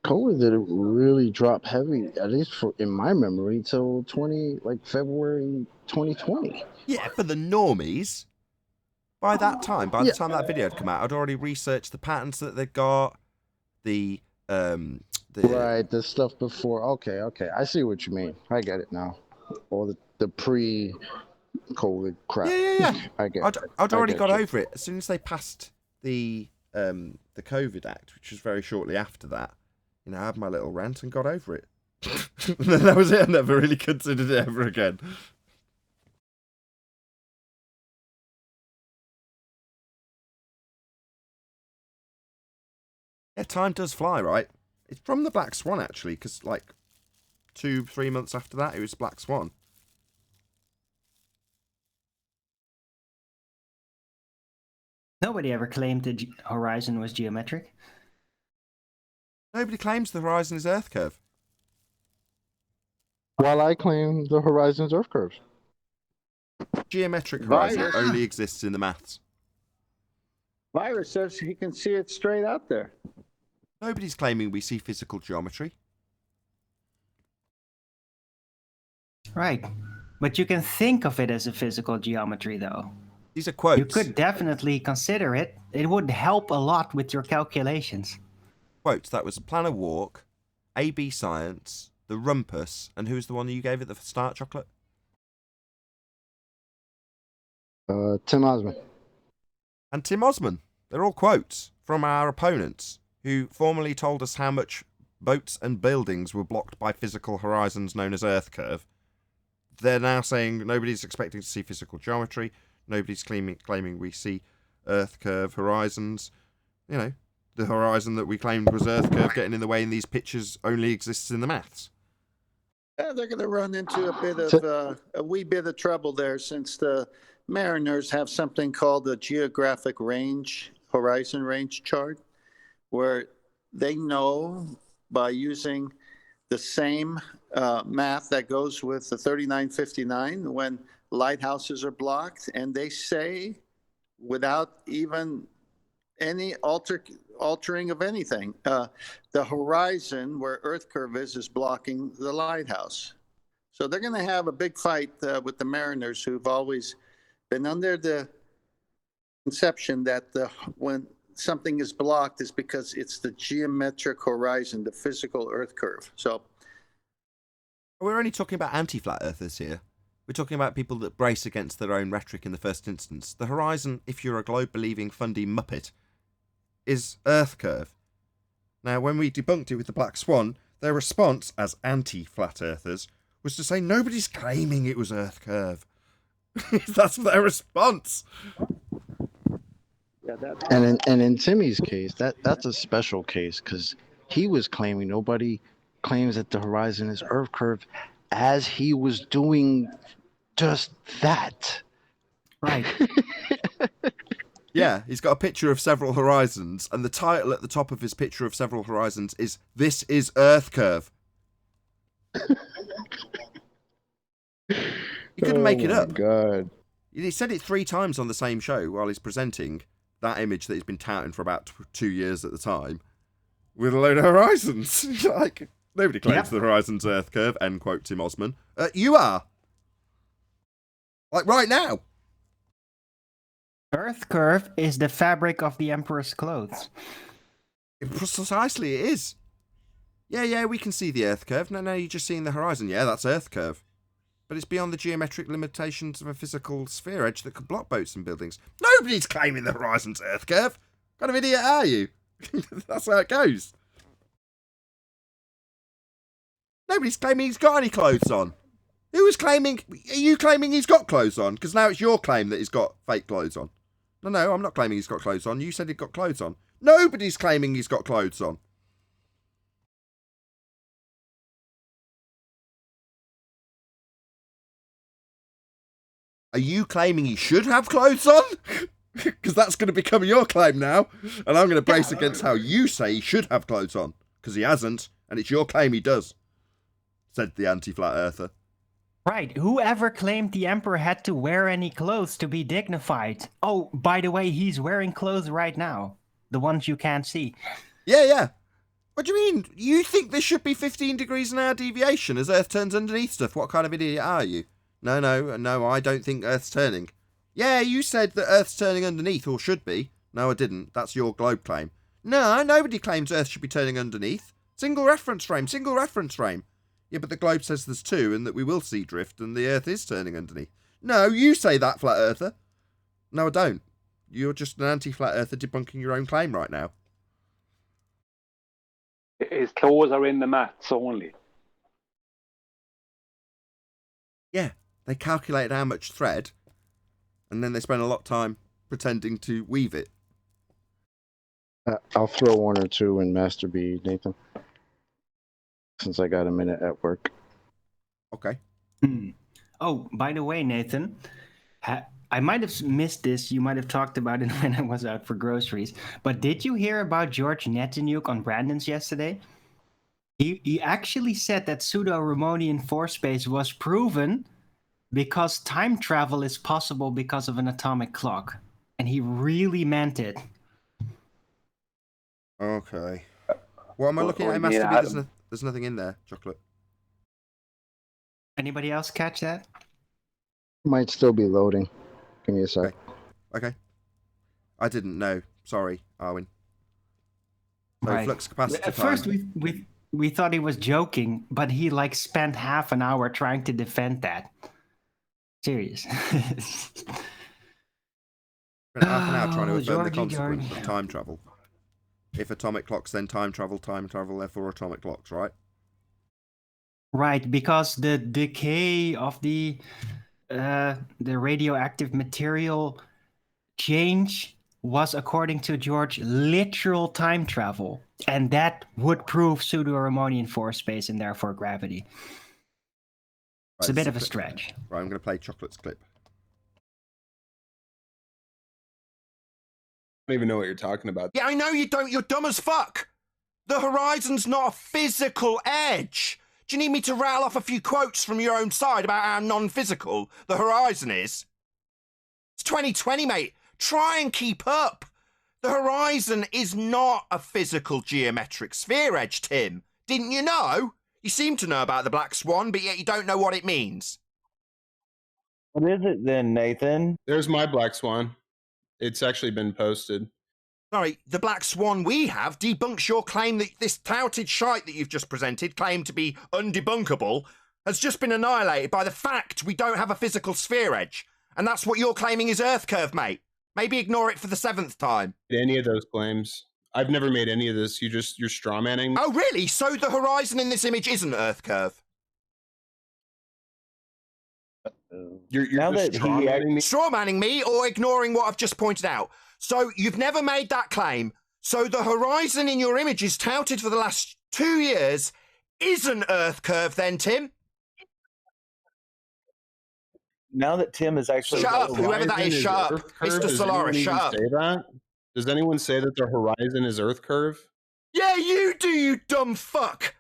Speaker 11: COVID didn't really drop heavy, at least in my memory, till February 2020.
Speaker 1: Yeah, for the normies. By that time, by the time that video had come out, I'd already researched the patterns that they got, the
Speaker 11: right, the stuff before. Okay, I see what you mean. I get it now. Or the pre-COVID crap.
Speaker 1: Yeah.
Speaker 11: I get it.
Speaker 1: I'd already got over it as soon as they passed the COVID Act, which was very shortly after that. You know, I had my little rant and got over it. And then that was it. I never really considered it ever again. Yeah, time does fly, right? It's from the Black Swan, actually, because, 2-3 months after that, it was Black Swan.
Speaker 8: Nobody ever claimed the horizon was geometric.
Speaker 1: Nobody claims the horizon is Earth curve.
Speaker 11: While I claim the horizon's Earth curves.
Speaker 1: Geometric horizon only exists in the maths.
Speaker 7: Virus says he can see it straight out there.
Speaker 1: Nobody's claiming we see physical geometry.
Speaker 8: Right. But you can think of it as a physical geometry, though.
Speaker 1: These are quotes.
Speaker 8: You could definitely consider it. It would help a lot with your calculations.
Speaker 1: Quotes. That was Planet Walk, AB Science, the Rumpus, and who's the one that you gave it the start, Chocolate?
Speaker 11: Tim Osman.
Speaker 1: And Tim Osman. They're all quotes from our opponents who formerly told us how much boats and buildings were blocked by physical horizons known as Earth curve. They're now saying nobody's expecting to see physical geometry. Nobody's claiming we see Earth curve horizons. You know, the horizon that we claimed was Earth curve getting in the way in these pictures only exists in the maths.
Speaker 7: Yeah, they're going to run into a wee bit of trouble there, since the mariners have something called the geographic range, horizon range chart, where they know by using the same math that goes with the 3959 when lighthouses are blocked, and they say, without even any altering of anything, the horizon where Earth curve is blocking the lighthouse. So they're going to have a big fight with the mariners, who've always been under the conception that when something is blocked is because it's the geometric horizon, the physical Earth curve. So
Speaker 1: we're only talking about anti-flat earthers here. We're talking about people that brace against their own rhetoric in the first instance. The horizon, if you're a globe-believing fundy muppet, is Earth curve. Now, when we debunked it with the Black Swan, their response, as anti-flat earthers, was to say nobody's claiming it was Earth curve. That's their response.
Speaker 7: yeah,
Speaker 11: And in Timmy's case, that's a special case, because he was claiming nobody claims that the horizon is Earth curve, as he was doing just that.
Speaker 8: Right.
Speaker 1: Yeah, he's got a picture of several horizons, and the title at the top of his picture of several horizons is "This is Earth curve." He couldn't make it up.
Speaker 11: God.
Speaker 1: He said it 3 times on the same show while he's presenting that image that he's been touting for about 2 years at the time, with a load of horizons. Like, nobody claims the horizon's Earth curve, end quote Tim Osman. You are. Like, right now.
Speaker 8: Earth curve is the fabric of the Emperor's clothes.
Speaker 1: Precisely, it is. Yeah, we can see the Earth curve. No, you're just seeing the horizon. Yeah, that's Earth curve. But it's beyond the geometric limitations of a physical sphere edge that could block boats and buildings. Nobody's claiming the horizon's Earth curve. What kind of idiot are you? That's how it goes. Nobody's claiming he's got any clothes on. Who was claiming? Are you claiming he's got clothes on? Because now it's your claim that he's got fake clothes on. No, I'm not claiming he's got clothes on. You said he'd got clothes on. Nobody's claiming he's got clothes on. Are you claiming he should have clothes on? Because that's going to become your claim now. And I'm going to brace against how you say he should have clothes on. Because he hasn't. And it's your claim he does. Said the anti-flat earther.
Speaker 8: Right. Whoever claimed the Emperor had to wear any clothes to be dignified? Oh, by the way, he's wearing clothes right now. The ones you can't see.
Speaker 1: Yeah. What do you mean? You think there should be 15 degrees an hour deviation as Earth turns underneath stuff? What kind of idiot are you? No, I don't think Earth's turning. Yeah, you said that Earth's turning underneath, or should be. No, I didn't. That's your globe claim. No, nobody claims Earth should be turning underneath. Single reference frame. Yeah, but the globe says there's 2 and that we will see drift and the Earth is turning underneath. No, you say that, flat earther. No, I don't. You're just an anti-flat earther debunking your own claim right now.
Speaker 6: His clothes are in the maths only.
Speaker 1: Yeah, they calculated how much thread and then they spent a lot of time pretending to weave it.
Speaker 11: I'll throw 1 or 2 in Master B, Nathan, since I got a minute at work.
Speaker 1: Okay.
Speaker 8: Oh, by the way, Nathan, I might have missed this. You might have talked about it when I was out for groceries. But did you hear about George Netanyahu on Brandon's yesterday? He actually said that pseudo-Ramonian force space was proven because time travel is possible because of an atomic clock. And he really meant it.
Speaker 1: Okay. What am I looking at? Master B? There's nothing in there, chocolate.
Speaker 8: Anybody else catch that?
Speaker 11: Might still be loading. Give me a sec.
Speaker 1: Okay. I didn't know. Sorry, Arwin. So
Speaker 8: right.
Speaker 1: Flux capacity
Speaker 8: At
Speaker 1: time.
Speaker 8: first, we thought he was joking, but he spent half an hour trying to defend that. Serious.
Speaker 1: Spent half an hour trying to defend the consequence of time travel. If atomic clocks, then time travel, therefore atomic clocks, right?
Speaker 8: Right, because the decay of the radioactive material change was, according to George, literal time travel, and that would prove pseudo-Harmonian force space and therefore gravity. It's a bit of a stretch.
Speaker 1: Right, I'm going to play Chocolate's clip.
Speaker 14: I don't even know what you're talking about.
Speaker 1: Yeah, I know you don't. You're dumb as fuck. The horizon's not a physical edge. Do you need me to rattle off a few quotes from your own side about how non-physical the horizon is? It's 2020, mate. Try and keep up. The horizon is not a physical geometric sphere edge, Tim. Didn't you know? You seem to know about the black swan, but yet you don't know what it means.
Speaker 15: What is it then, Nathan?
Speaker 14: There's my black swan. It's actually been posted.
Speaker 1: Sorry, the black swan we have debunks your claim that this touted shite that you've just presented, claimed to be undebunkable, has just been annihilated by the fact we don't have a physical sphere edge. And that's what you're claiming is Earth curve, mate. Maybe ignore it for the 7th time.
Speaker 14: Any of those claims. I've never made any of this. You're strawmanning.
Speaker 1: Oh, really? So the horizon in this image isn't Earth curve?
Speaker 14: You're
Speaker 1: strawmanning me or ignoring what I've just pointed out. So you've never made that claim. So the horizon in your image is touted for the last 2 years isn't Earth curve then, Tim?
Speaker 15: Now that Tim is actually...
Speaker 1: Shut up, whoever that is, shut up. Mr. Solaris, shut up.
Speaker 14: Does anyone say that the horizon is Earth curve?
Speaker 1: Yeah, you do, you dumb fuck.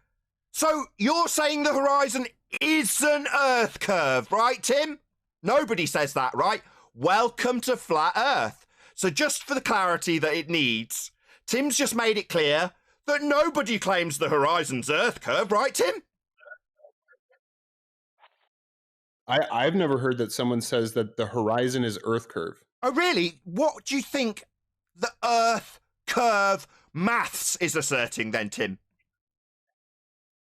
Speaker 1: So you're saying the horizon isn't Earth curve, right, Tim? Nobody says that, right? Welcome to Flat Earth. So just for the clarity that it needs, Tim's just made it clear that nobody claims the horizon's Earth curve, right, Tim?
Speaker 14: I've never heard that someone says that the horizon is Earth curve.
Speaker 1: Oh, really? What do you think the Earth curve maths is asserting then, Tim?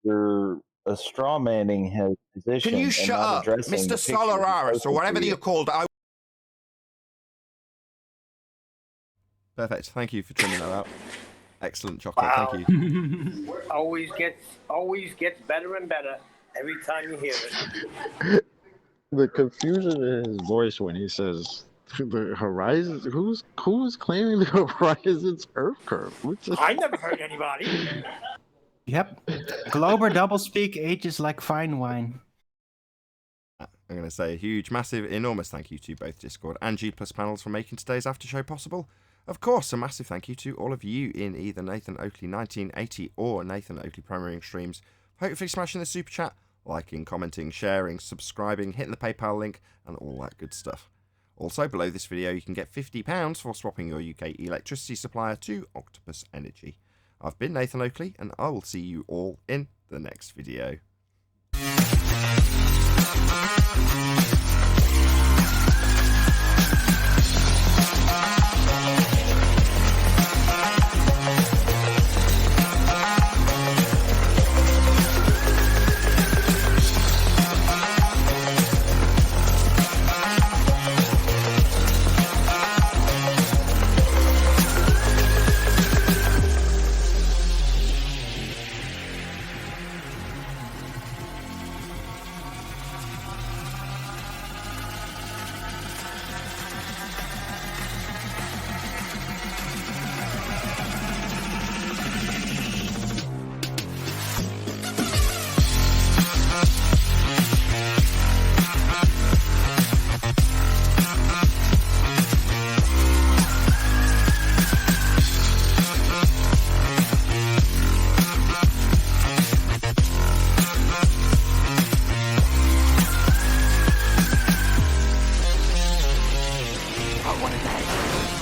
Speaker 15: You're a straw manning his position.
Speaker 1: Can you shut up, Mr. Solaris, or whatever you're called? Perfect. Thank you for trimming that out. Excellent, Chocolate.
Speaker 3: Wow.
Speaker 1: Thank you.
Speaker 3: always gets better and better every time you hear it.
Speaker 11: The confusion in his voice when he says the horizon. Who's claiming the horizon's Earth curve?
Speaker 3: I never heard anybody.
Speaker 8: Yep. Glober doublespeak ages like fine wine.
Speaker 1: I'm going to say a huge, massive, enormous thank you to both Discord and G+ panels for making today's after show possible. Of course, a massive thank you to all of you in either Nathan Oakley 1980 or Nathan Oakley premiering streams. Hopefully smashing the super chat, liking, commenting, sharing, subscribing, hitting the PayPal link, and all that good stuff. Also, below this video, you can get £50 for swapping your UK electricity supplier to Octopus Energy. I've been Nathan Oakley, and I will see you all in the next video.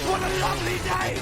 Speaker 12: What a lovely day!